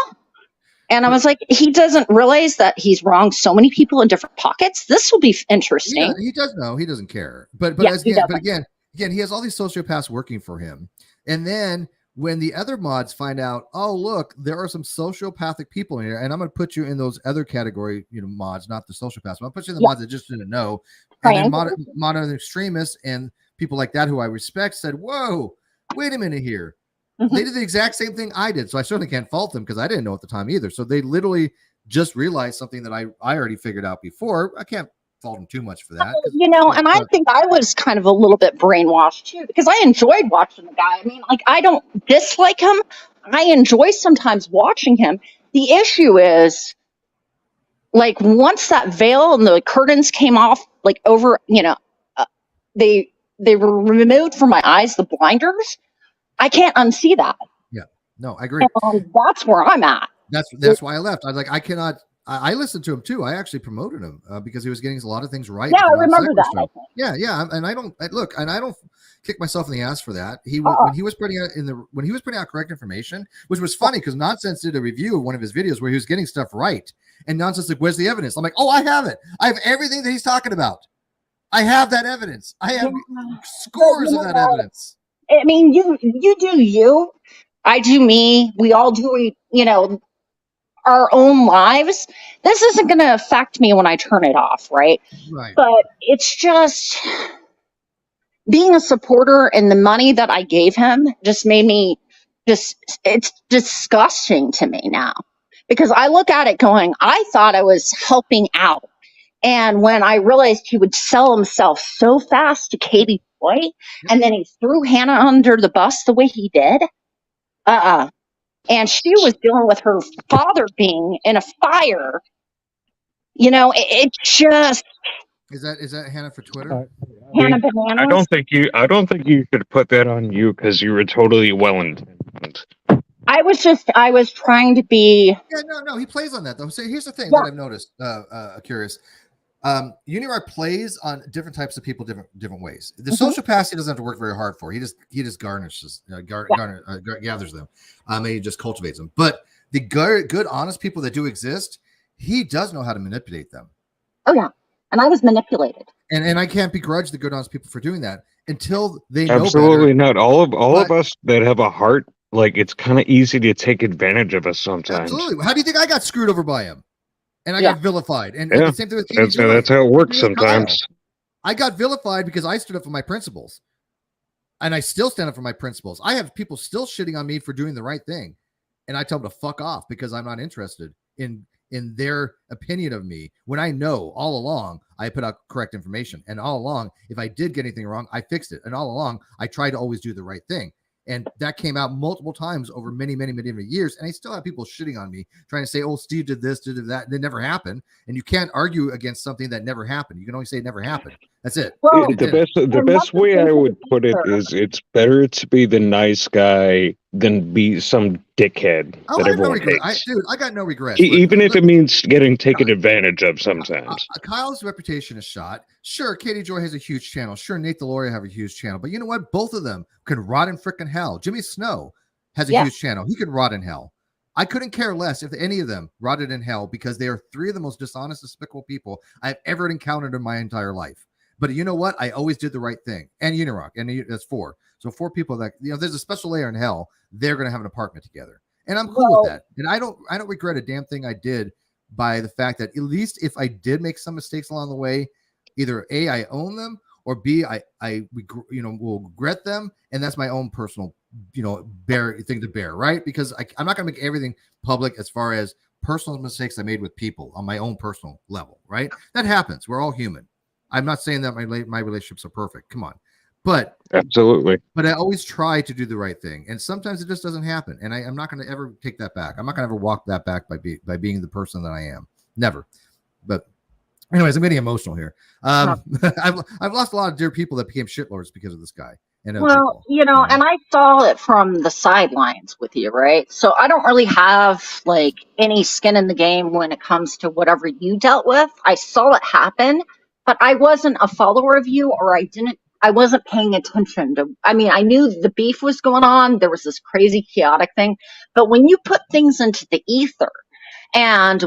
And I was like, he doesn't realize that he's wronged so many people in different pockets. This will be interesting. Yeah, he does know. He doesn't care. But again, he has all these sociopaths working for him. And then when the other mods find out, oh, look, there are some sociopathic people in here, and I'm going to put you in those other category, mods, not the sociopaths. I'll put you in the mods that just didn't know. And then modern extremists and people like that who I respect said, whoa, wait a minute here. They did the exact same thing I did, so I certainly can't fault them because I didn't know at the time either. So they literally just realized something that I already figured out before. I can't fault him too much for that. And I think I was kind of a little bit brainwashed too, because I enjoyed watching the guy. I mean, like, I don't dislike him. I enjoy sometimes watching him. The issue is, like, once that veil and the curtains came off, like, over, they were removed from my eyes, the blinders. I can't unsee that. Yeah, no, I agree. And that's where I'm at. That's why I left. I was like, I cannot. I listened to him too. I actually promoted him because he was getting a lot of things right. Yeah, I remember that. Yeah, and I don't kick myself in the ass for that. When he was putting out correct information, which was funny because Nonsense did a review of one of his videos where he was getting stuff right, and Nonsense like, "Where's the evidence?" I'm like, "Oh, I have it. I have everything that he's talking about. I have that evidence. I have scores of that evidence." I mean, you do you, I do me. We all do, our own lives. This isn't going to affect me when I turn it off, right? Right. But it's just being a supporter, and the money that I gave him just made me it's disgusting to me now, because I look at it going, I thought I was helping out. And when I realized he would sell himself so fast to Katie Joy, and then he threw Hannah under the bus the way he did, and she was dealing with her father being in a fire. It just. Is that Hannah for Twitter? Hannah Bananas? I don't think you should put that on you, because you were totally well intentioned. I was trying to be. Yeah, no, he plays on that though. So here's the thing that I've noticed. Curious. UNIRock plays on different types of people different ways. The sociopath he doesn't have to work very hard for. He just gathers them. And he just cultivates them. But the good, honest people that do exist, he does know how to manipulate them. Oh yeah, and I was manipulated. And I can't begrudge the good, honest people for doing that until they know Absolutely better. not. All of us that have a heart, like, it's kind of easy to take advantage of us sometimes. Absolutely. How do you think I got screwed over by him? And I got vilified. And the same thing with Katie Joy. That's how it works sometimes. I got vilified because I stood up for my principles. And I still stand up for my principles. I have people still shitting on me for doing the right thing. And I tell them to fuck off because I'm not interested in their opinion of me, when I know all along I put out correct information. And all along, if I did get anything wrong, I fixed it. And all along, I try to always do the right thing. And that came out multiple times over many, many, many years. And I still have people shitting on me, trying to say, "Oh, Steve did this, did that." And it never happened. And you can't argue against something that never happened. You can only say it never happened. That's it. Well, the best way I would put it is, it's better to be the nice guy than be some dickhead that everyone hates. I got no regrets. Even if it means getting taken advantage of sometimes. Kyle's reputation is shot. Sure, Katie Joy has a huge channel. Sure, Nate the Lawyer have a huge channel. But you know what? Both of them can rot in frickin' hell. Jimmy Snow has a huge channel. He could rot in hell. I couldn't care less if any of them rotted in hell, because they are three of the most dishonest, despicable people I've ever encountered in my entire life. But you know what? I always did the right thing. And UNIRock, and that's 4. So 4 people that, there's a special layer in hell. They're going to have an apartment together. And I'm cool with that. And I don't regret a damn thing I did, by the fact that at least if I did make some mistakes along the way, either A, I own them, or B, I will regret them. And that's my own personal, thing to bear, right? Because I'm not going to make everything public as far as personal mistakes I made with people on my own personal level, right? That happens. We're all human. I'm not saying that my relationships are perfect. Come on. But absolutely. But I always try to do the right thing. And sometimes it just doesn't happen. And I'm not going to ever take that back. I'm not going to ever walk that back by being the person that I am. Never. But anyways, I'm getting emotional here. I've lost a lot of dear people that became shitlords because of this guy. And and I saw it from the sidelines with you, right? So I don't really have like any skin in the game when it comes to whatever you dealt with. I saw it happen, but I wasn't a follower of you, or I wasn't paying attention to. I mean, I knew the beef was going on. There was this crazy chaotic thing, but when you put things into the ether, and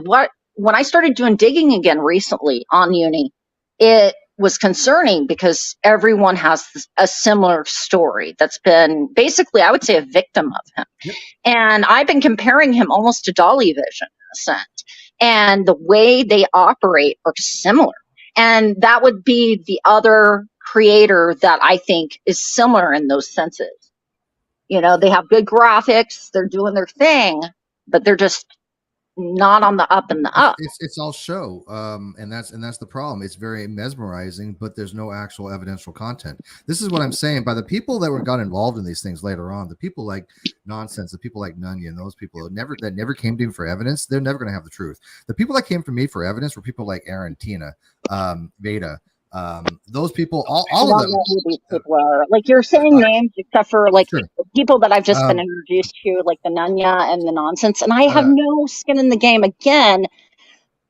when I started doing digging again recently on Uni, it was concerning because everyone has a similar story that's been basically, I would say, a victim of him. Yep. And I've been comparing him almost to Dolly Vision in a sense. And the way they operate are similar. And that would be the other creator that I think is similar in those senses. They have good graphics, they're doing their thing, but they're just not on the up and the up. It's all show, and that's the problem. It's very mesmerizing, but there's no actual evidential content. This is what I'm saying. By the people that got involved in these things later on, the people like Nonsense, the people like Nunya, and those people that never came to me for evidence, they're never going to have the truth. The people that came to me for evidence were people like Erin Tina, Veda. Those people, all of them. Know who these people are. Like, you're saying names, except for like sure. the people that I've just been introduced to, like the Nunya and the Nonsense, and I have no skin in the game. Again,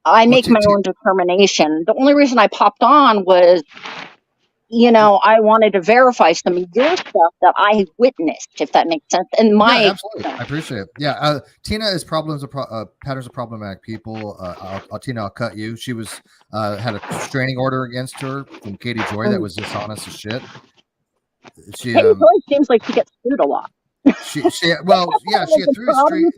I make my own determination. The only reason I popped on was, I wanted to verify some of your stuff that I witnessed, if that makes sense. And absolutely, I appreciate it. Yeah, Tina is patterns of problematic people. Tina, I'll cut you. She was had a restraining order against her from Katie Joy that was dishonest as shit. Katie Joy seems like she gets sued a lot. She had 3 restraining.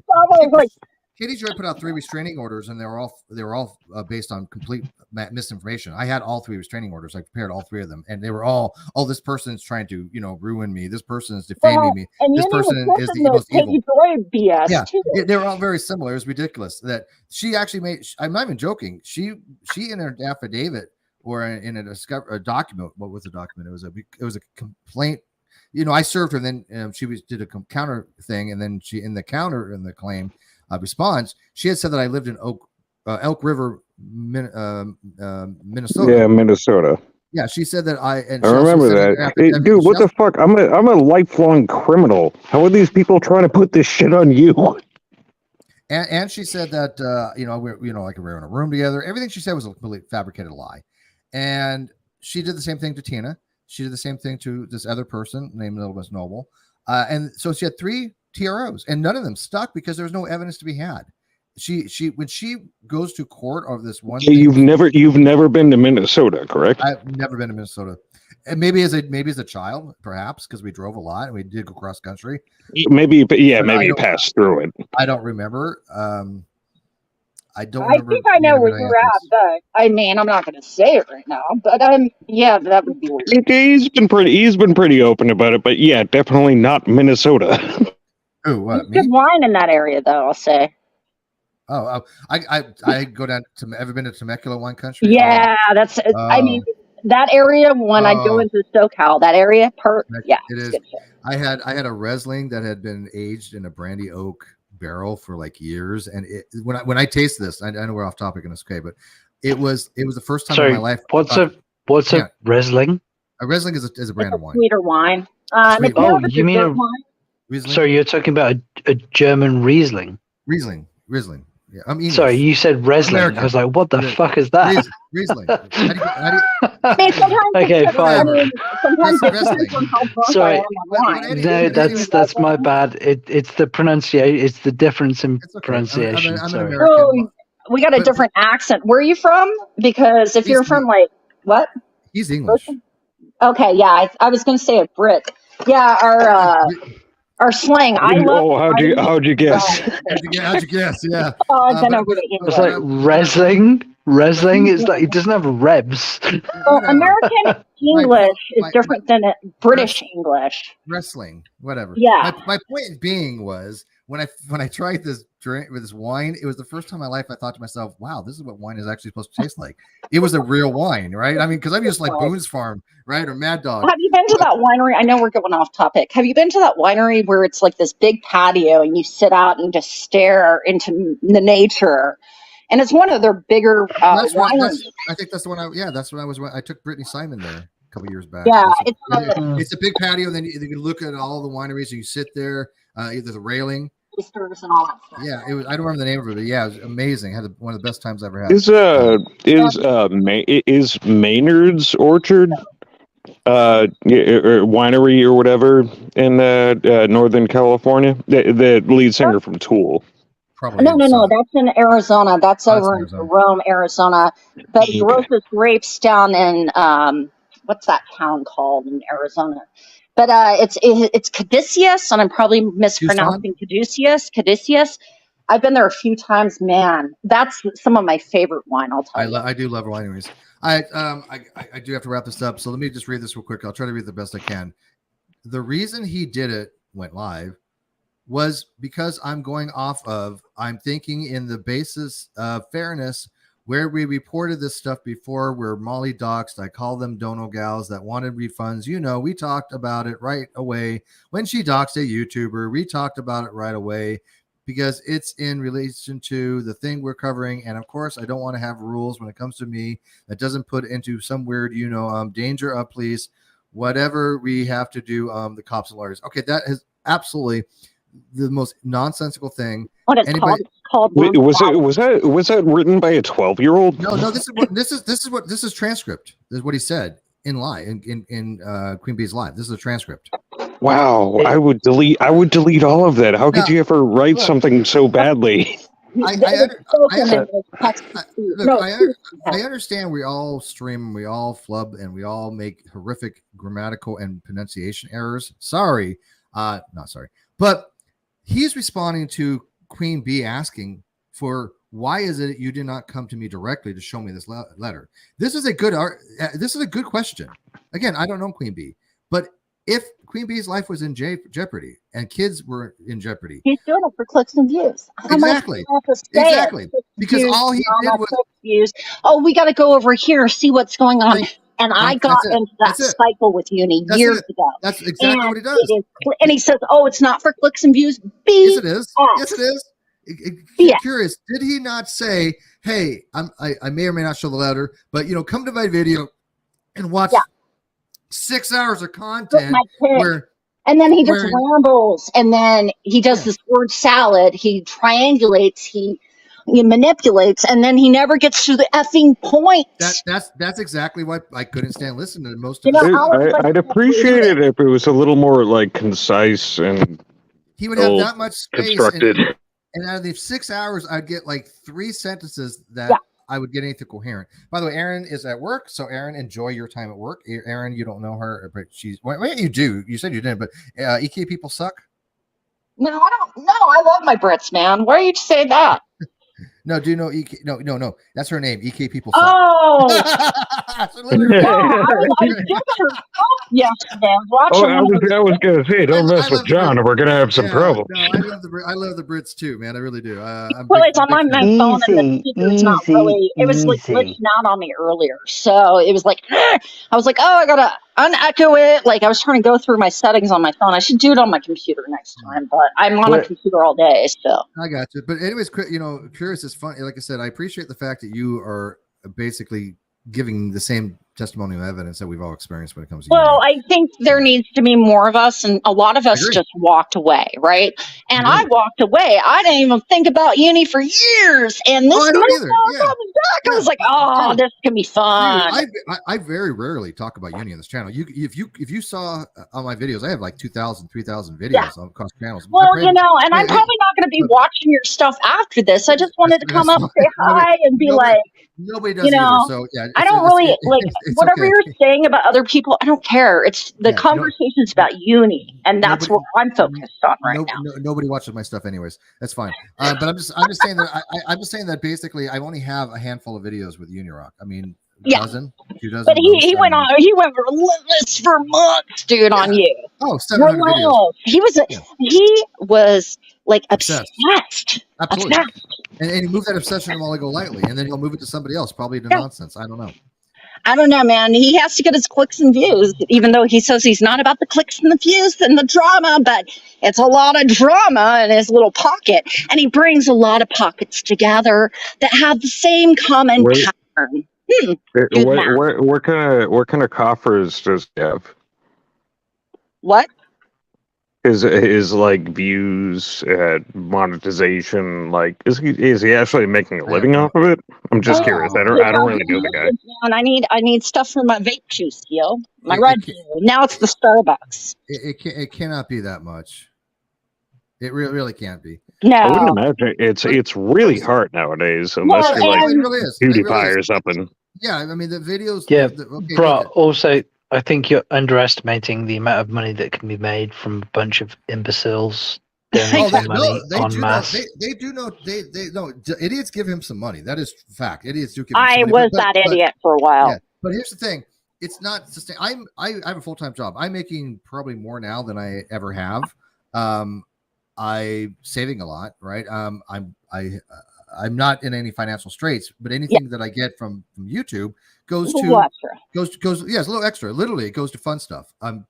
Katie Joy put out 3 restraining orders, and they were all based on complete misinformation. I had all 3 restraining orders. I prepared all 3 of them, and they were all, "Oh, this person's trying to, ruin me. This person is defaming me. This person is the most evil." Joy BS yeah, they were all very similar. It was ridiculous that she actually made. I'm not even joking. She in her affidavit or in a document. What was the document? It was a complaint. I served her. And then she did a counter thing, and then she in the claim. Response, she had said that I lived in Elk River, Minnesota. Yeah, Minnesota. Yeah, she said that I remember that. Hey, dude, what the fuck? I'm a lifelong criminal. How are these people trying to put this shit on you? And she said that like we were in a room together. Everything she said was a complete fabricated lie. And she did the same thing to Tina. She did the same thing to this other person named Little Miss Noble. And so she had 3 TROs, and none of them stuck because there was no evidence to be had. She when she goes to court over this one. You've never been to Minnesota, correct? I've never been to Minnesota, and maybe as a child, perhaps because we drove a lot and we did go cross country. Maybe you passed through it. I don't remember. I don't. I think I know where you're at, but I'm not going to say it right now. But that would be weird. He's been pretty open about it, but yeah, definitely not Minnesota. Oh, what? Good wine in that area, though. I'll say. Oh, I go down to. Ever been to Temecula wine country? Yeah, that's. That area when I go into SoCal, that area yeah, it is. I had a Riesling that had been aged in a brandy oak barrel for like years, and when I taste this, I know we're off topic and it's okay, but it was the first time in my life. What's a Riesling? A Riesling is a brand of wine. Sweeter wine. You mean wine? Riesling? Sorry, you're talking about a German Riesling. Riesling. Yeah, I'm English. Sorry, you said Riesling. American. I was like, what the fuck is that? Riesling. Okay, fine. Sometimes Sorry, no, that's my bad. It's the pronunciation. It's the difference in pronunciation. I'm sorry. We got a different accent. Where are you from? Because if you're from what? He's English. Okay, yeah, I was going to say a Brit. Yeah, our slang. How'd you guess? How'd you guess? Yeah. It's like Riesling. Riesling is like it doesn't have rebs. Well, American English is different than British English. Wrestling, whatever. Yeah. My point being was when I tried this drink with this wine, it was the first time in my life I thought to myself, "Wow, this is what wine is actually supposed to taste like." It was a real wine, right? I mean, because I'm used to like Boone's Farm, right, or Mad Dog. Have you been to that winery? I know we're going off topic. Have you been to that winery where it's like this big patio and you sit out and just stare into the nature? And it's one of their bigger wineries. I think that's the one. That's when I was. I took Brittany Simon there a couple years back. Yeah, it's a big patio. And then you look at all the wineries and you sit there. Either the railing. And all that stuff. Yeah, it was. I don't remember the name of it, but yeah, it was amazing. Had one of the best times I ever had. Is Maynard's Orchard winery or whatever in Northern California? The lead singer from Tool. Probably no. That's in Arizona. That's over in Rome, Arizona. But he grows his grapes down in what's that town called in Arizona? But it's Caduceus, and I'm probably mispronouncing Caduceus. I've been there a few times. Man, that's some of my favorite wine. I'll tell you. I do love wineries. I do have to wrap this up, so let me just read this real quick. I'll try to read the best I can. The reason he did it went live was because I'm thinking in the basis of fairness, where we reported this stuff before, where Molly doxed, I call them dono gals that wanted refunds. We talked about it right away. When she doxed a YouTuber, we talked about it right away because it's in relation to the thing we're covering. And of course, I don't want to have rules when it comes to me that doesn't put into some weird, danger of police, whatever we have to do, the cops and lawyers. Okay, that is absolutely the most nonsensical thing. What it's called. Wait, was that written by a 12-year-old? No, this is transcript. This is what he said in live in Queen Bee's live. This is a transcript. Wow, I would delete all of that. How could you ever write something so badly? I understand we all stream, we all flub, and we all make horrific grammatical and pronunciation errors. Not sorry. But he's responding to Queen Bee asking for, why is it you did not come to me directly to show me this letter? This is a good question. Again, I don't know Queen Bee, but if Queen Bee's life was in jeopardy and kids were in jeopardy, he's doing it for clicks and views. Exactly. Because all he did was views. Oh, we got to go over here, see what's going on. And I got into that cycle with Uni years ago. That's exactly what he does. And he says, "Oh, it's not for clicks and views." Yes, it is. Yes, it is. Curious, did he not say, "Hey, I may or may not show the letter, but come to my video and watch 6 hours of content where." And then he just rambles, and then he does this word salad. He triangulates. He manipulates, and then he never gets to the effing point. That's exactly why I couldn't stand listening to most of it. I'd appreciate it if it was a little more concise and he would have that much space constructed. And out of the 6 hours, I'd get 3 sentences that I would get anything coherent. By the way, Erin is at work, so Erin, enjoy your time at work. Erin, you don't know her, but you do. You said you didn't, but EK people suck. No, I don't. No, I love my Brits, man. Why are you say that? No, do you know EK? No. That's her name. EK people suck. Oh! I was giving her stuff yesterday. I was going to say, don't mess with John, or we're going to have some problems. No, I love the Brits too, man. I really do. It's on my phone, and the speaker's not really. It was glitching out on me earlier, so it was I was like, oh, I gotta unecho it. I was trying to go through my settings on my phone. I should do it on my computer next time, but I'm on a computer all day, so. I got you. But anyways, curious is fun. Like I said, I appreciate the fact that you are basically giving the same testimonial evidence that we've all experienced when it comes to I think there needs to be more of us, and a lot of us just walked away, right? And I walked away. I didn't even think about Uni for years, and this I was like, oh, this can be fun. Dude, I very rarely talk about Uni on this channel. If you saw on my videos, I have 2,000, 3,000 videos across channels. Well, and I'm probably not going to be watching your stuff after this. I just wanted to come up, say hi, and be nobody does either. So I don't really whatever you're saying about other people. I don't care. It's the conversation's about Uni, and that's what I'm focused on right now. Nobody watches my stuff, anyways. That's fine. But I'm just saying that I'm just saying that basically I only have a handful of videos with UNIRock. I mean, dozen, 2 dozen. But he went relentless for months, dude, on you. Oh, 700 videos. He was obsessed. Absolutely. Obsessed. And he moved that obsession to Molly Go Lightly, and then he'll move it to somebody else, probably to nonsense. I don't know. I don't know, man. He has to get his clicks and views, even though he says he's not about the clicks and the views and the drama, but it's a lot of drama in his little pocket. And he brings a lot of pockets together that have the same common pattern. What kind of coffers does he have? What? His views, monetization, is he actually making a living off of it? I'm just curious. I don't really know the guy. And I need stuff for my vape juice, my Red Bull. Now it's the Starbucks. It cannot be that much. It really can't be. No, I wouldn't imagine. It's really hard nowadays, unless you're PewDiePie or something. Yeah, I mean the videos. Yeah, bro. Also, I think you're underestimating the amount of money that can be made from a bunch of imbeciles donating money en masse. They do know. They know. Idiots give him some money. That is fact. Idiots do give him some money. I was that idiot for a while. Yeah. But here's the thing. It's not sustainable. I have a full-time job. I'm making probably more now than I ever have. I'm saving a lot, right? I'm not in any financial straits, but anything that I get from YouTube goes a little extra. Yeah, it's a little extra. Literally, it goes to fun stuff. My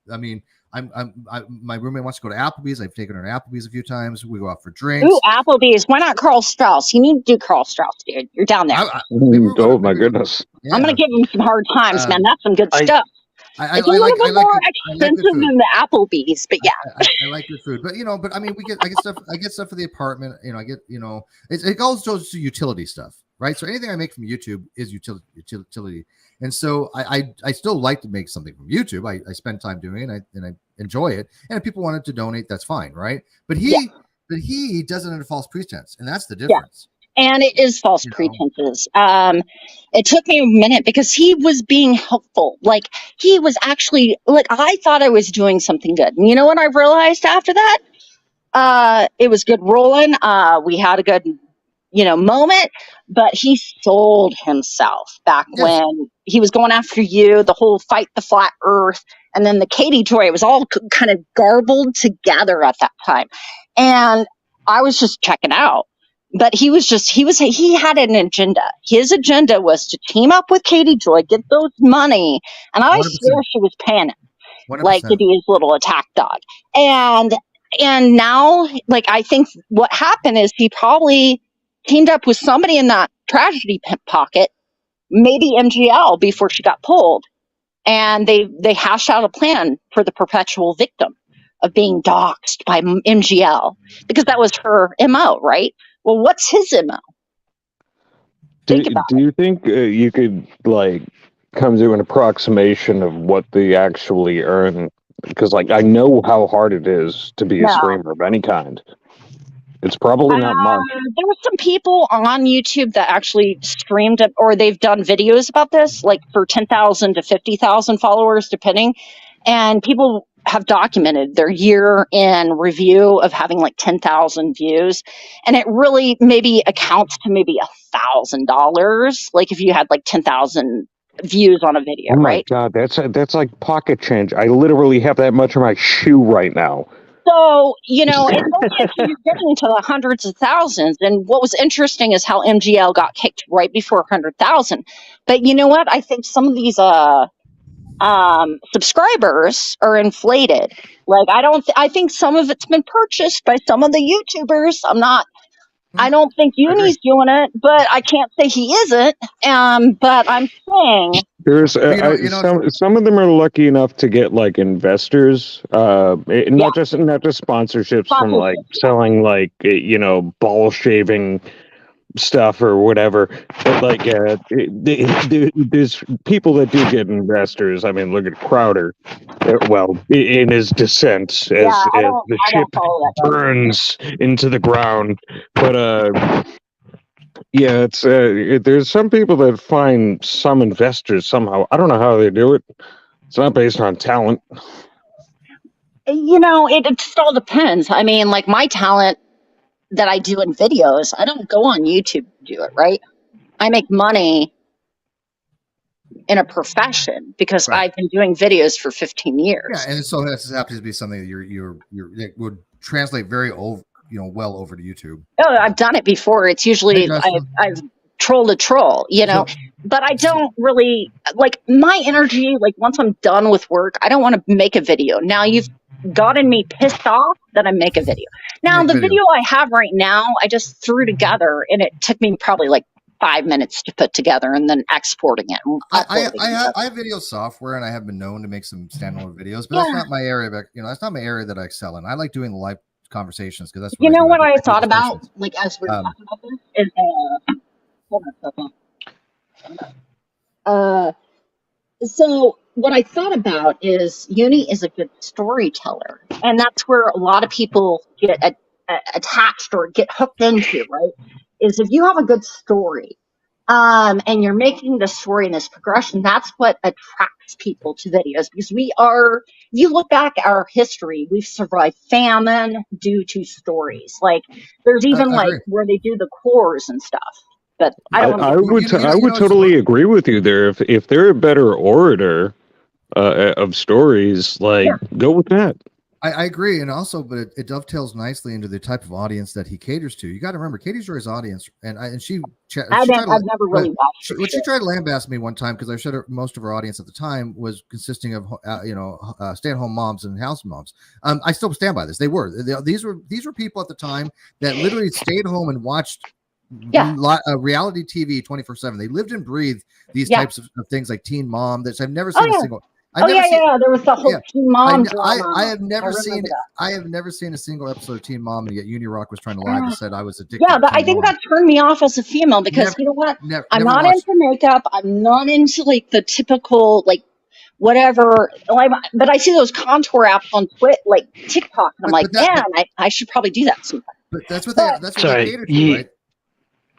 roommate wants to go to Applebee's. I've taken her to Applebee's a few times. We go out for drinks. Ooh, Applebee's. Why not Carl Strauss? You need to do Carl Strauss, dude. You're down there. Oh my goodness! Yeah. I'm gonna give him some hard times, man. That's some good stuff. I It's a little bit more expensive than the Applebee's, but yeah. I like good food, but but I mean, I get stuff for the apartment. I get it all goes to utility stuff, right? So anything I make from YouTube is utility, and so I still like to make something from YouTube. I spend time doing it, and I enjoy it. And if people wanted to donate, that's fine, right? But he does it under false pretense, and that's the difference. And it is false pretenses. It took me a minute because he was being helpful. Like, he was actually, like, I thought I was doing something good. And you know what I realized after that? It was good rolling. We had a good, moment, but he sold himself back when he was going after you, the whole fight the flat earth, and then the Katie Joy. It was all kind of garbled together at that time. And I was just checking out. But he had an agenda. His agenda was to team up with Katie Joy, get those money. And I 100%. Swear she was paying him 100%. Like to be his little attack dog. And now, like, I think what happened is he probably teamed up with somebody in that tragedy pocket, maybe MGL, before she got pulled. And they hashed out a plan for the perpetual victim of being doxxed by MGL, because that was her MO, right? Well, what's his MO? Do you think you could come to an approximation of what they actually earn? Because I know how hard it is to be a streamer of any kind. It's probably not much. There were some people on YouTube that actually streamed it, or they've done videos about this, like for 10,000 to 50,000 followers, depending. And people have documented their year in review of having 10,000 views. And it really maybe accounts to maybe $1,000. Like if you had 10,000 views on a video, oh my right? God, that's like pocket change. I literally have that much in my shoe right now. So, it's only if you're getting to the hundreds of thousands. And what was interesting is how MGL got kicked right before 100,000. But you know what? I think some of these subscribers are inflated. I think some of it's been purchased by some of the YouTubers. I don't think Uni's doing it, but I can't say he isn't. But I'm saying there's some of them are lucky enough to get investors, not just sponsorships from selling ball shaving stuff or whatever. But there's people that do get investors. I mean, look at Crowder. Well, in his descent as the ship burns into the ground. But it's there's some people that find some investors somehow. I don't know how they do it. It's not based on talent. It just all depends. I mean, my talent that I do in videos, I don't go on YouTube to do it, right? I make money in a profession because I've been doing videos for 15 years. Yeah, and so this happens to be something that it would translate very well over to YouTube. Oh, I've done it before. It's usually I've trolled a troll, but I don't really my energy. Once I'm done with work, I don't want to make a video. Now you've gotten me pissed off that I make a video. Now the video I have right now, I just threw together, and it took me probably 5 minutes to put together, and then exporting it. I have video software, and I have been known to make some standalone videos, but that's not my area. That's not my area that I excel in. I like doing live conversations because that's what I thought about as we're talking about this is hold on a second. So what I thought about is Uni is a good storyteller, and that's where a lot of people get attached or get hooked into, right? Is if you have a good story, and you're making the story in this progression, that's what attracts people to videos. Because if you look back at our history, we've survived famine due to stories. There's even where they do the cores and stuff. But I would totally agree with you there. If they're a better orator of stories, go with that. I agree, and also, but it dovetails nicely into the type of audience that he caters to. You got to remember, Katie Joy's audience, and she I've never really watched her. She tried to lambast me one time because I said most of her audience at the time was consisting of stay-at-home moms and house moms. I still stand by this. These were people at the time that literally stayed home and watched reality TV 24/7. They lived and breathed these types of things like Teen Mom. That I've never seen a single. There was the whole Teen Mom drama. I have never seen a single episode of Teen Mom, and yet UNIRock was trying to lie and said I was addicted. Yeah, but I think that turned me off as a female because you know what? I'm not into makeup. I'm not into like the typical like whatever. But I see those contour apps on like TikTok, and I'm like, man, I should probably do that sometime. But that's what they cater to, right?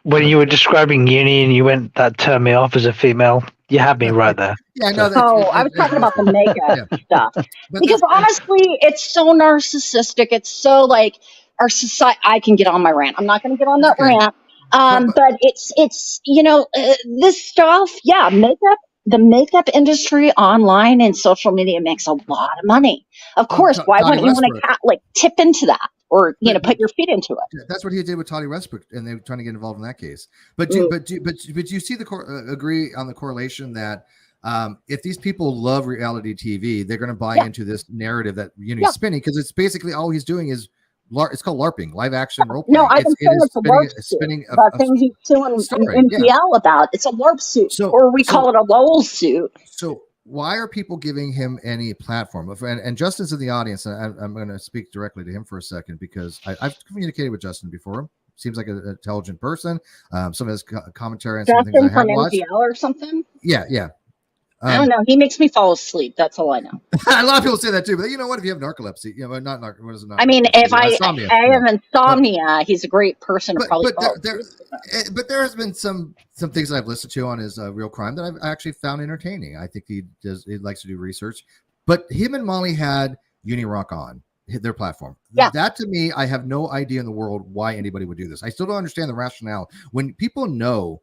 When you were describing uni and you went, that turned me off as a female. You had me right there. Yeah, no. I was talking about the makeup stuff because honestly, it's so narcissistic. It's so like our society. I can get on my rant. I'm not going to get on that rant. But it's this stuff. Yeah, makeup. The makeup industry online and social media makes a lot of money. Of course, why wouldn't you want to tip into that or put your feet into it? That's what he did with Toddy Westbrook, and they were trying to get involved in that case. But you see agree on the correlation that if these people love reality TV, they're going to buy into this narrative that Uni's spinning because it's basically all he's doing is. It's called LARPing, live action role playing. No, I've been saying it's a LARP suit. The thing he's suing MPL about, it's a LARP suit, or we call it a LOL suit. So why are people giving him any platform? And Justin's in the audience, and I'm going to speak directly to him for a second because I've communicated with Justin before. Seems like an intelligent person. Some of his commentary on some things I have watched. Justin from MPL or something? Yeah. I don't know. He makes me fall asleep. That's all I know. A lot of people say that too, but you know what? If you have narcolepsy, not what is it? I mean, if I have insomnia, he's a great person to probably follow. But there has been some things I've listened to on his Real Crime that I've actually found entertaining. I think he likes to do research. But him and Molly had UNIRock on their platform. Yeah. That to me, I have no idea in the world why anybody would do this. I still don't understand the rationale. When people know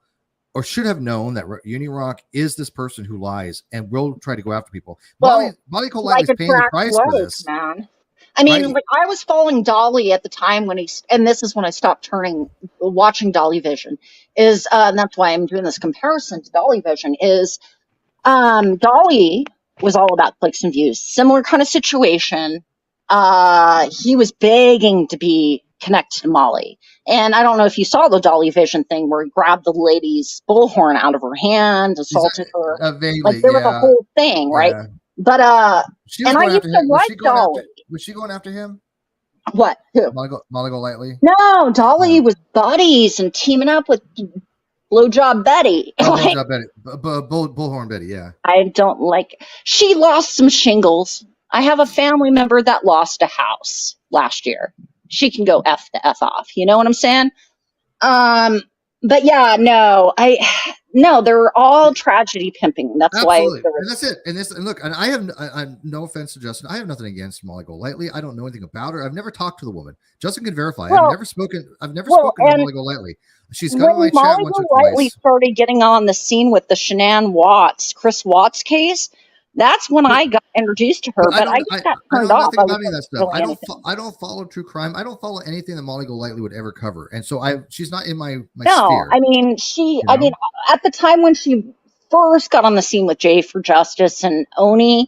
or should have known that UNIRock is this person who lies and will try to go after people. Molly Colette is paying the price for this. Man. I mean, I was following Dolly at the time and this is when I stopped watching Dolly Vision, and that's why I'm doing this comparison to Dolly Vision, is Dolly was all about clicks and views. Similar kind of situation. He was begging to be connected to Molly. And I don't know if you saw the Dolly Vision thing where he grabbed the lady's bullhorn out of her hand, assaulted her. Like there was a whole thing, right? Yeah. But and I used to like Dolly. Was she going after him? What? Who? Molly Golightly? No, Dolly was buddies and teaming up with Blowjob Betty. Blowjob Betty. Bullhorn Betty, yeah. I don't like. She lost some shingles. I have a family member that lost a house last year. She can go F the F off. You know what I'm saying? But yeah, no, they're all tragedy pimping. That's absolutely. Why. And that's it. And look, and I have no offense to Justin. I have nothing against Molly Golightly. I don't know anything about her. I've never talked to the woman. Justin can verify. I've never spoken to Molly Golightly. She's got on my chat once or twice. Molly Golightly started getting on the scene with the Chris Watts case. That's when I got introduced to her, but I just got turned off. I don't follow true crime. I don't follow anything that Molly Golightly would ever cover, and so she's not in my sphere. I mean, I mean, at the time when she first got on the scene with Jay for Justice and Oni,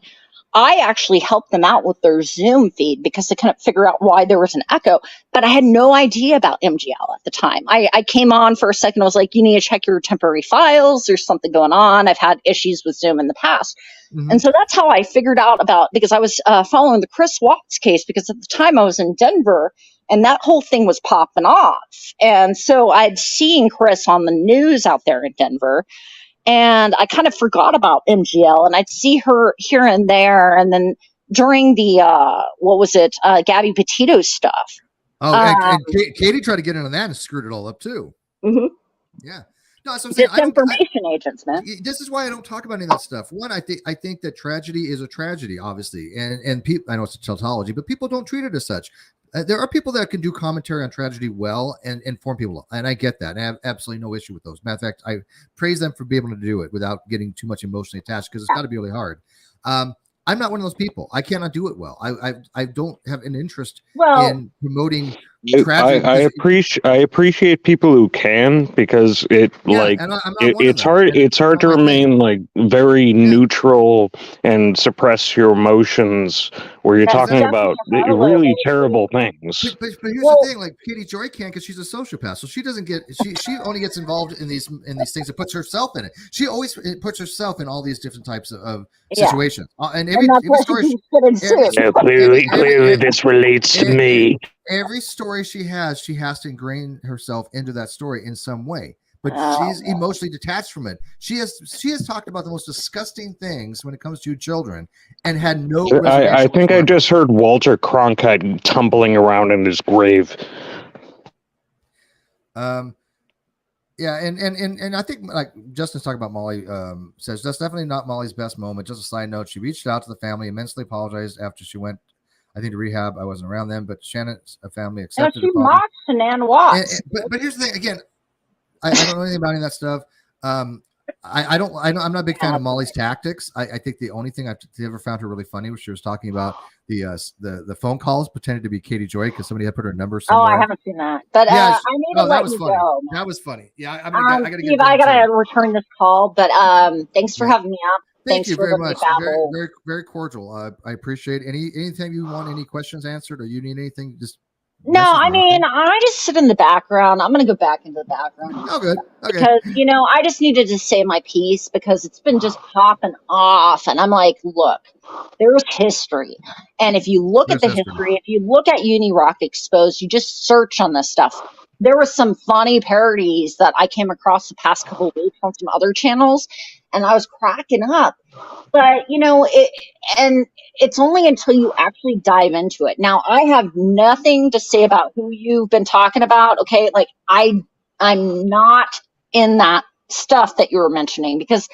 I actually helped them out with their Zoom feed because they couldn't figure out why there was an echo. But I had no idea about MGL at the time. I came on for a second. I was like, you need to check your temporary files. There's something going on. I've had issues with Zoom in the past. Mm-hmm. And so that's how I figured out because I was following the Chris Watts case because at the time I was in Denver and that whole thing was popping off. And so I'd seen Chris on the news out there in Denver. And I kind of forgot about MGL, and I'd see her here and there. And then during the Gabby Petito stuff. Oh, and Katie tried to get into that and screwed it all up too. Mm-hmm. Yeah, no, that's what I'm saying. Disinformation agents, man. This is why I don't talk about any of that stuff. One, I think that tragedy is a tragedy, obviously, and people. I know it's a tautology, but people don't treat it as such. There are people that can do commentary on tragedy well and inform people, and I get that. And I have absolutely no issue with those. Matter of fact, I praise them for being able to do it without getting too much emotionally attached because it's got to be really hard. I'm not one of those people. I cannot do it well. I don't have an interest Well, in promoting I tragedy. appreciate people who can, because it like and I'm not one of it's them. hard And it's hard to like, remain like very neutral and suppress your emotions where you're That's talking definitely about another really way to terrible things. But here's Well- the thing: like Katie Joy can, because she's a sociopath, so she doesn't get. She only gets involved in these things and puts herself in it. She always puts herself in all these different types of Yeah. situations. And and that's why story, she keeps getting sued. Yeah, clearly this relates to me. every story she has to ingrain herself into that story in some way. But Oh, she's emotionally detached from it. She has talked about the most disgusting things when it comes to children, and had no. I think I just heard Walter Cronkite tumbling around in his grave. Yeah, and I think, like Justin's talking about, Molly says that's definitely not Molly's best moment. Just a side note, she reached out to the family, immensely apologized after she went, I think, to rehab. I wasn't around them, but Shannon's family No, accepted she the apology. mocks Shanann Watts. But here's the thing again. I don't know anything about any of that stuff. I'm not a big fan of Molly's tactics. I think the only thing I've ever found her really funny was she was talking about the phone calls pretended to be Katie Joy because somebody had put her number somewhere. Oh, I haven't seen that, but Yeah, I need to let you funny. go. That was funny. Yeah, I gotta Steve, I gotta return this call, but thanks for having me up. Thank Thanks you for very letting me much. babble. Very, very cordial. I appreciate anytime you want any questions answered or you need anything. Just No, message I me, mean, okay? I just sit in the background. I'm going to go back into the background. Oh, good. Okay. Because, I just needed to say my piece because it's been just popping off. And I'm like, look, there's history. And if you look at the history, if you look at UNIRock Exposed, you just search on this stuff. There was some funny parodies that I came across the past couple of weeks on some other channels, and I was cracking up. But, and it's only until you actually dive into it. Now, I have nothing to say about who you've been talking about. Okay. Like I'm not in that stuff that you were mentioning because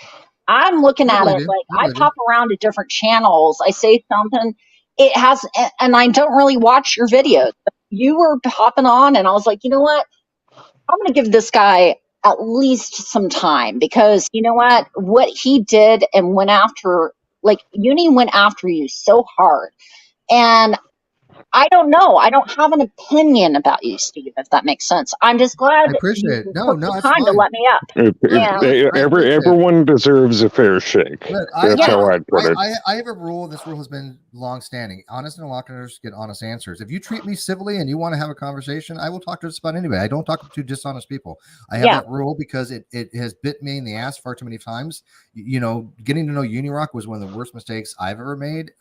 I'm looking at it like I pop around to different channels. I say something, it has, and I don't really watch your videos. You were popping on and I was like, you know what? I'm going to give this guy at least some time because you know what he did and went after, like Uni went after you so hard. And I don't know. I don't have an opinion about you, Steve, if that makes sense. I'm just glad I appreciate it. No, the that's time to fine. let me up. Everyone deserves a fair shake. Look, That's how I'd put it. I have a rule, and this rule has been long standing. Honest interlocutors get honest answers. If you treat me civilly and you want to have a conversation, I will talk to just about anybody. I don't talk to dishonest people. I have that rule because it has bit me in the ass far too many times. Getting to know UNIRock was one of the worst mistakes I've ever made.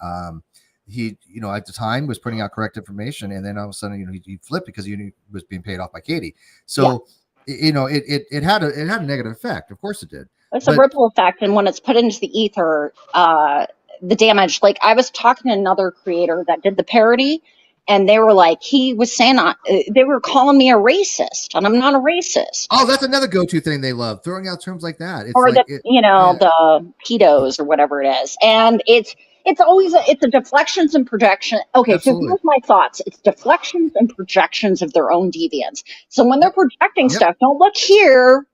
He, at the time was putting out correct information, and then all of a sudden, he flipped because he was being paid off by Katie. So, it had a negative effect. Of course, it did. It's a ripple effect, and when it's put into the ether, the damage. Like I was talking to another creator that did the parody, and they were like, he was saying they were calling me a racist, and I'm not a racist. Oh, that's another go-to thing they love, throwing out terms like that. It's or the pedos or whatever it is, and it's always it's a deflections and projection. Okay, Absolutely. So here's my thoughts. It's deflections and projections of their own deviance. So when they're projecting stuff, don't look here,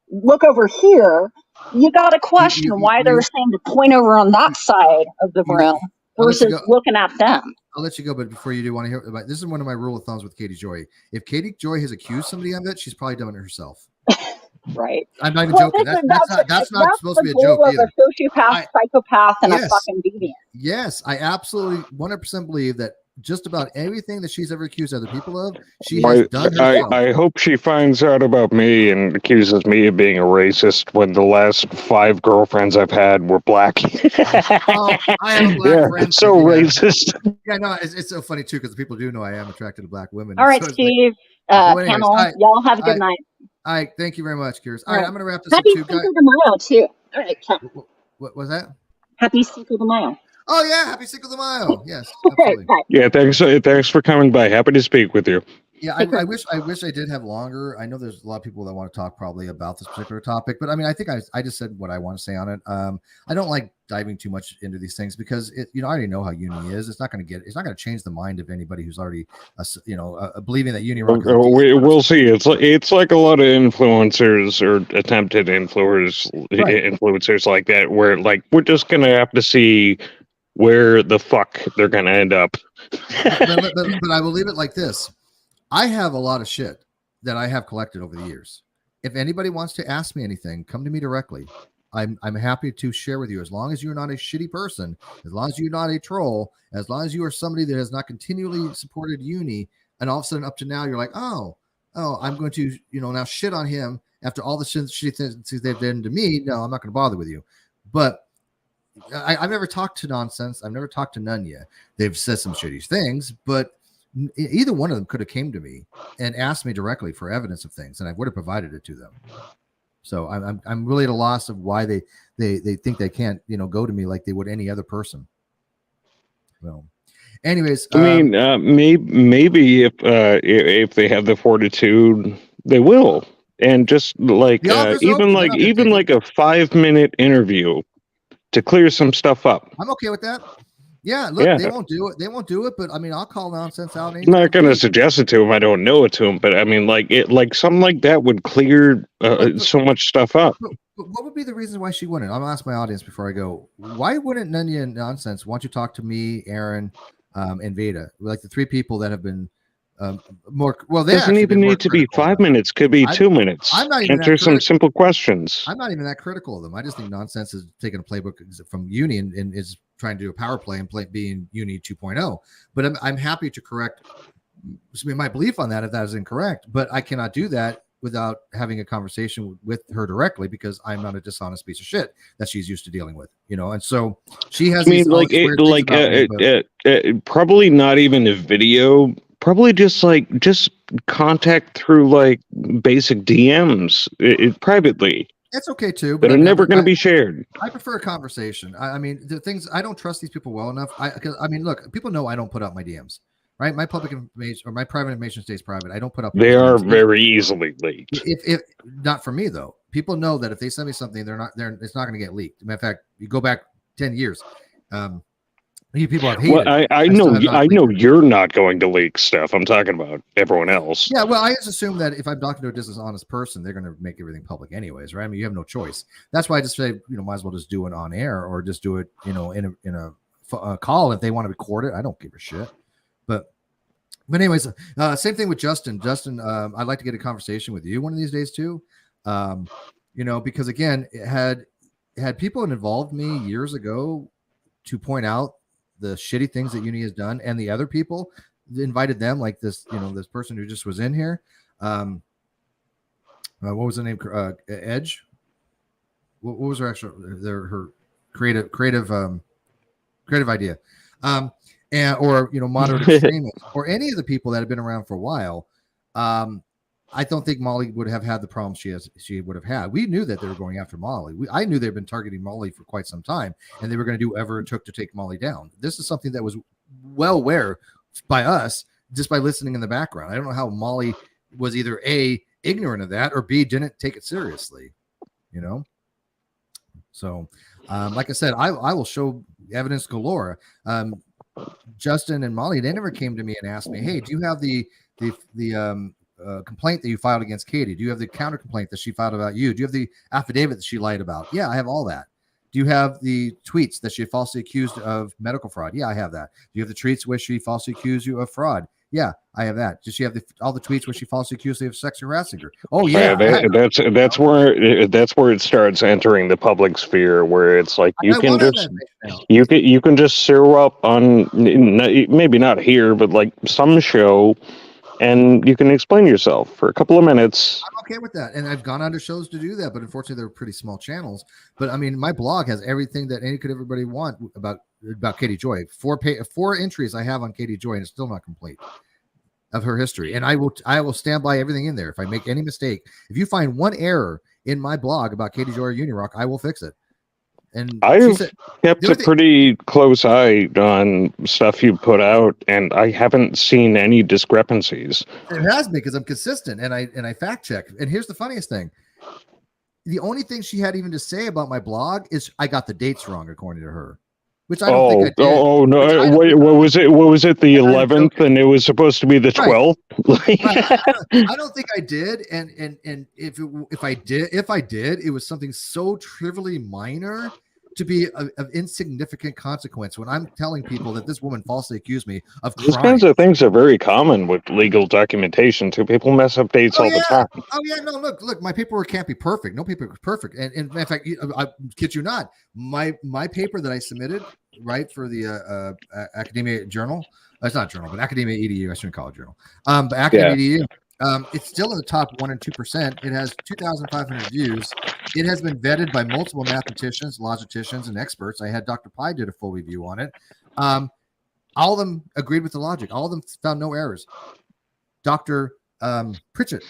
look over here. You got to question why they're saying to point over on that side of the room versus looking at them. I'll let you go, but before you do want to hear about this is one of my rule of thumbs with Katie Joy. If Katie Joy has accused somebody of it, she's probably done it herself. Right. I'm not even joking. That's not supposed to be a joke either. A sociopath, psychopath, and a fucking deviant. Yes, I absolutely 100% believe that just about everything that she's ever accused other people of, she has done herself. I hope she finds out about me and accuses me of being a racist when the last 5 girlfriends I've had were black. I have a black friend. It's so racist. Yeah, no, it's so funny too because people do know I am attracted to black women. All right, so Steve, panel, y'all have a good night. All right, thank you very much, Kiers. All right, I'm going to wrap this Happy up too. Cinco de Mayo, too. All right, what was that? Happy Cinco de Mayo. Oh, yeah, happy Cinco de Mayo. Yes, absolutely. Yeah, thanks for coming by. Happy to speak with you. Yeah, I wish I did have longer. I know there's a lot of people that want to talk probably about this particular topic, but I mean, I think I just said what I want to say on it. I don't like diving too much into these things because I already know how Uni is. It's not going to change the mind of anybody who's already believing that UNIRock. We'll see. It's like a lot of influencers or attempted influencers like that, where like we're just going to have to see where the fuck they're gonna end up. but I will leave it like this. I have a lot of shit that I have collected over the years. If anybody wants to ask me anything, come to me directly. I'm happy to share with you, as long as you're not a shitty person, as long as you're not a troll, as long as you are somebody that has not continually supported Uni, and all of a sudden up to now you're like, oh, I'm going to, now shit on him after all the shitty things they've done to me. No, I'm not going to bother with you. But I've never talked to nonsense. I've never talked to none yet. They've said some shitty things, but either one of them could have came to me and asked me directly for evidence of things, and I would have provided it to them. So I'm really at a loss of why they think they can't go to me like they would any other person. Well, anyways, I mean, maybe if they have the fortitude, they will, and just like even like a 5-minute interview to clear some stuff up. I'm okay with that. Yeah, look, they won't do it. They won't do it, but I mean, I'll call nonsense out. I'm not going to suggest it to him. I don't know it to him, but I mean, like something like that would clear so much stuff up. But what would be the reason why she wouldn't? I'm gonna ask my audience before I go. Why wouldn't Nunya and Nonsense want you to talk to me, Aaron, and Veda, like the 3 people that have been more? Well, they doesn't even need to be 5 minutes. Could be 2 minutes. I'm not even answer some simple questions. I'm not even that critical of them. I just think Nonsense is taking a playbook from Uni and is trying to do a power play and being Uni 2.0. But I'm happy to correct my belief on that if that is incorrect. But I cannot do that without having a conversation with her directly, because I'm not a dishonest piece of shit that she's used to dealing with, and so she has. I mean, probably not even a video. Probably just contact through basic DMs privately. That's okay too, but they're never going to be shared. I prefer a conversation. I mean, the things, I don't trust these people well enough. Because I mean, look, people know I don't put out my DMs, right? My public information or my private information stays private. I don't put up. They are very easily leaked. If not for me though, people know that if they send me something, it's not going to get leaked. Matter of fact, you go back 10 years. People have hated. Well, I know you're not going to leak stuff. I'm talking about everyone else. Yeah, well, I just assume that if I'm talking to a dishonest person, they're going to make everything public anyways, right? I mean, you have no choice. That's why I just say, might as well just do it on air or just do it, in a call. If they want to record it, I don't give a shit. But anyways, same thing with Justin. Justin, I'd like to get a conversation with you one of these days too. Because again, it had people involved me years ago to point out the shitty things that Uni has done, and the other people invited them, like this, this person who just was in here. What was the name? Edge. What was her actual? Her creative idea, or moderate extremists, or any of the people that have been around for a while. I don't think Molly would have had the problem she would have had. We knew that they were going after Molly. I knew they've been targeting Molly for quite some time, and they were going to do whatever it took to take Molly down. This is something that was well aware by us just by listening in the background. I don't know how Molly was either A, ignorant of that, or B, didn't take it seriously. So, like I said, I will show evidence galore. Justin and Molly, they never came to me and asked me, "Hey, do you have the complaint that you filed against Katie? Do you have the counter complaint that she filed about you? Do you have the affidavit that she lied about?" Yeah, I have all that. Do you have the tweets that she falsely accused of medical fraud? Yeah, I have that. Do you have the tweets where she falsely accused you of fraud? Yeah, I have that. Does she have all the tweets where she falsely accused you of sex harassing her? Oh yeah, that's where it starts entering the public sphere, where it's like you can just sew up on, maybe not here, but like some show, and you can explain yourself for a couple of minutes. I'm okay with that. And I've gone on to shows to do that, but unfortunately they're pretty small channels. But I mean, my blog has everything that everybody want about Katie Joy. 4 entries I have on Katie Joy, and it's still not complete, of her history. And I will stand by everything in there. If I make any mistake, if you find one error in my blog about Katie Joy or UNIRock, I will fix it. And I've kept a pretty close eye on stuff you put out, and I haven't seen any discrepancies. It has me because I'm consistent and I fact check. And here's the funniest thing: the only thing she had even to say about my blog is I got the dates wrong, according to her. Which I don't think I did. Oh no! Wait, what was it? What was it? The 11th, and it was supposed to be the 12th. Right. I don't think I did. And if I did, it was something so trivially minor to be of insignificant consequence when I'm telling people that this woman falsely accused me of These crime. kinds of things are very common with legal documentation too. People mess up dates all the time. Oh yeah, no, look, my paperwork can't be perfect. No paper is perfect. And in fact, I kid you not, my paper that I submitted, right, for the Academia Journal, it's not journal, but Academia EDU, I shouldn't call it journal. But Academia EDU, it's still in the top 1% and 2%. It has 2,500 views. It has been vetted by multiple mathematicians, logicians, and experts. I had Dr. Pye did a full review on it. All of them agreed with the logic. All of them found no errors. Dr. Pritchett,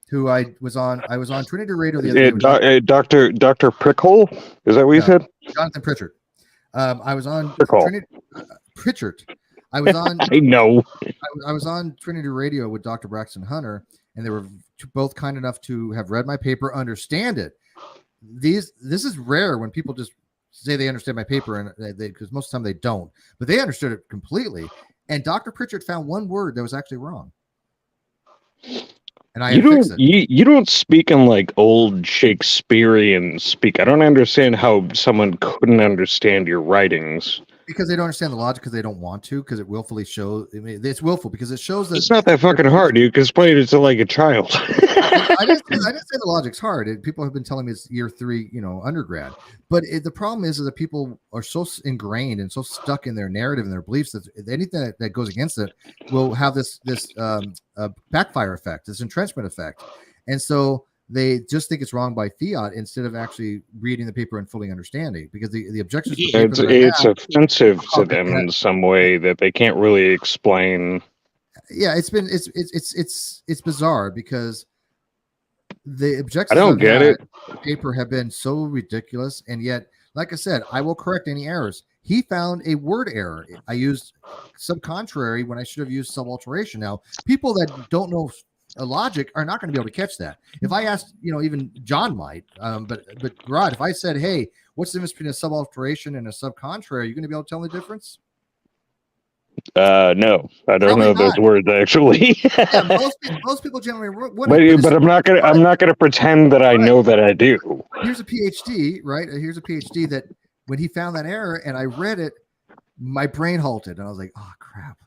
who I was on Trinity Radio the other day. Dr. Prickhole? Is that what you said? Jonathan Pritchett. I was on Prickhole. Pritchett. I was on. I know. I was on Trinity Radio with Dr. Braxton Hunter, and they were both kind enough to have read my paper, understand it. This is rare when people just say they understand my paper, and because most of the time they don't, but they understood it completely. And Dr. Pritchett found one word that was actually wrong, and I fixed it. You don't speak in like old Shakespearean speak. I don't understand how someone couldn't understand your writings. Because they don't understand the logic, because they don't want to, because it willfully shows. I mean, it's willful because it shows that it's not that fucking hard. You can explain it to like a child. I didn't say the logic's hard. People have been telling me it's year 3, undergrad. But the problem is that people are so ingrained and so stuck in their narrative and their beliefs that anything that goes against it will have this backfire effect, this entrenchment effect, and so they just think it's wrong by fiat instead of actually reading the paper and fully understanding, because the objections to the paper it's offensive to them in some way that they can't really explain. Yeah, it's bizarre because the objections I don't get it. Paper have been so ridiculous, and yet, like I said, I will correct any errors. He found a word error. I used subcontrary when I should have used subalteration. Now, people that don't know a logic are not going to be able to catch that. If I asked, even John might, but Rod, if I said, hey, what's the difference between a subalteration and a subcontrary, are you going to be able to tell the difference? No, I don't know those words actually. Yeah, most people generally wouldn't. But I'm not gonna pretend that I know that I do. Here's a PhD, right? Here's a PhD that when he found that error and I read it, my brain halted and I was like, oh crap.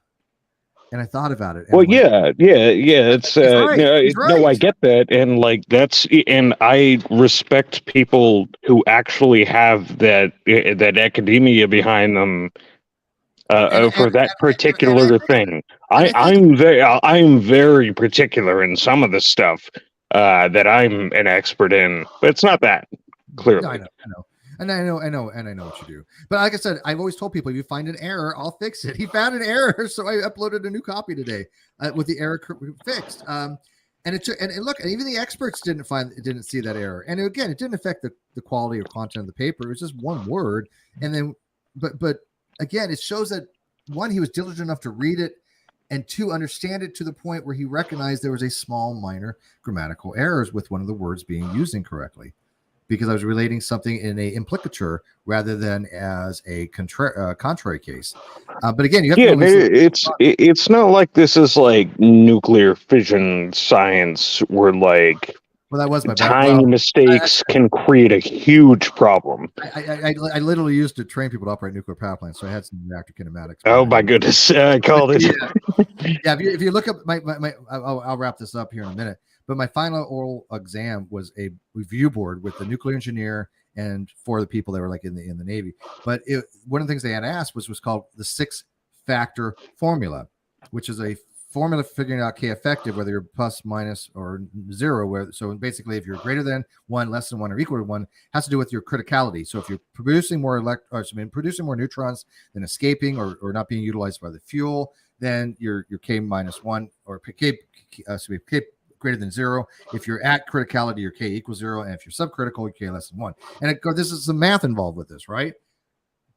And I thought about it. Well, yeah. It's right. No, I get that, and like and I respect people who actually have that academia behind them for that particular thing. I'm very particular in some of the stuff that I'm an expert in, but it's not that clearly. No, I know. And I know what you do. But like I said, I've always told people, if you find an error, I'll fix it. He found an error, so I uploaded a new copy today with the error fixed. And look, even the experts didn't see that error. And again, it didn't affect the quality or content of the paper. It was just one word. And then, but again, it shows that one, he was diligent enough to read it, and two, understand it to the point where he recognized there was a small, minor grammatical errors with one of the words being used incorrectly, because I was relating something in a implicature rather than as a contrary case. But again, you have to. It's not like this is like nuclear fission science where like. Well, that was my tiny mistakes can create a huge problem. I literally used to train people to operate nuclear power plants, so I had some reactor kinematics. Oh my goodness! I called it. Yeah, if you look up my I'll wrap this up here in a minute. But my final oral exam was a review board with the nuclear engineer and 4 of the people that were like in the Navy. But one of the things they had asked was called the 6-factor formula, which is a formula for figuring out K effective, whether you're plus, minus, or 0. So basically, if you're greater than 1, less than 1, or equal to 1, has to do with your criticality. So if you're producing more producing more neutrons than escaping or not being utilized by the fuel, then you're K minus 1 or K greater than 0. If you're at criticality, your K equals 0, and if you're subcritical, your K less than 1. And this is some math involved with this, right?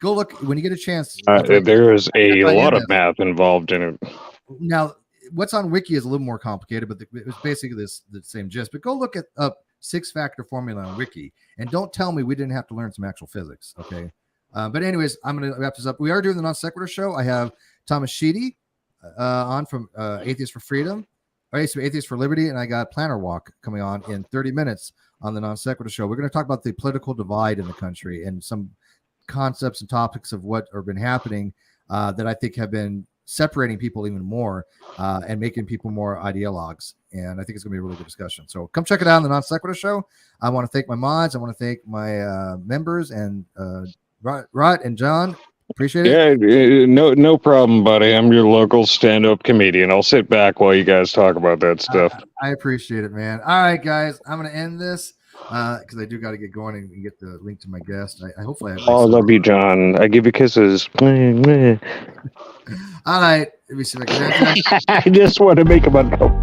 Go look when you get a chance. There is a lot of math involved in it. Now, what's on Wiki is a little more complicated, but it was basically the same gist. But go look at 6-factor formula on Wiki, and don't tell me we didn't have to learn some actual physics, okay? But anyways, I'm going to wrap this up. We are doing the Non Sequitur show. I have Thomas Sheedy on from Atheists for Freedom. Atheists for Liberty, and I got Planner Walk coming on in 30 minutes on the Non Sequitur Show. We're going to talk about the political divide in the country and some concepts and topics of what have been happening that I think have been separating people even more and making people more ideologues. And I think it's going to be a really good discussion. So come check it out on the Non Sequitur Show. I want to thank my mods. I want to thank my members and Rod and John. Appreciate it. Yeah, no problem, buddy. I'm your local stand-up comedian. I'll sit back while you guys talk about that stuff. I appreciate it, man. All right, guys, I'm going to end this because I do got to get going and get the link to my guest. I hopefully have. Oh, I love you, John. I give you kisses. All right, let me see if I can. I just want to make him uncomfortable.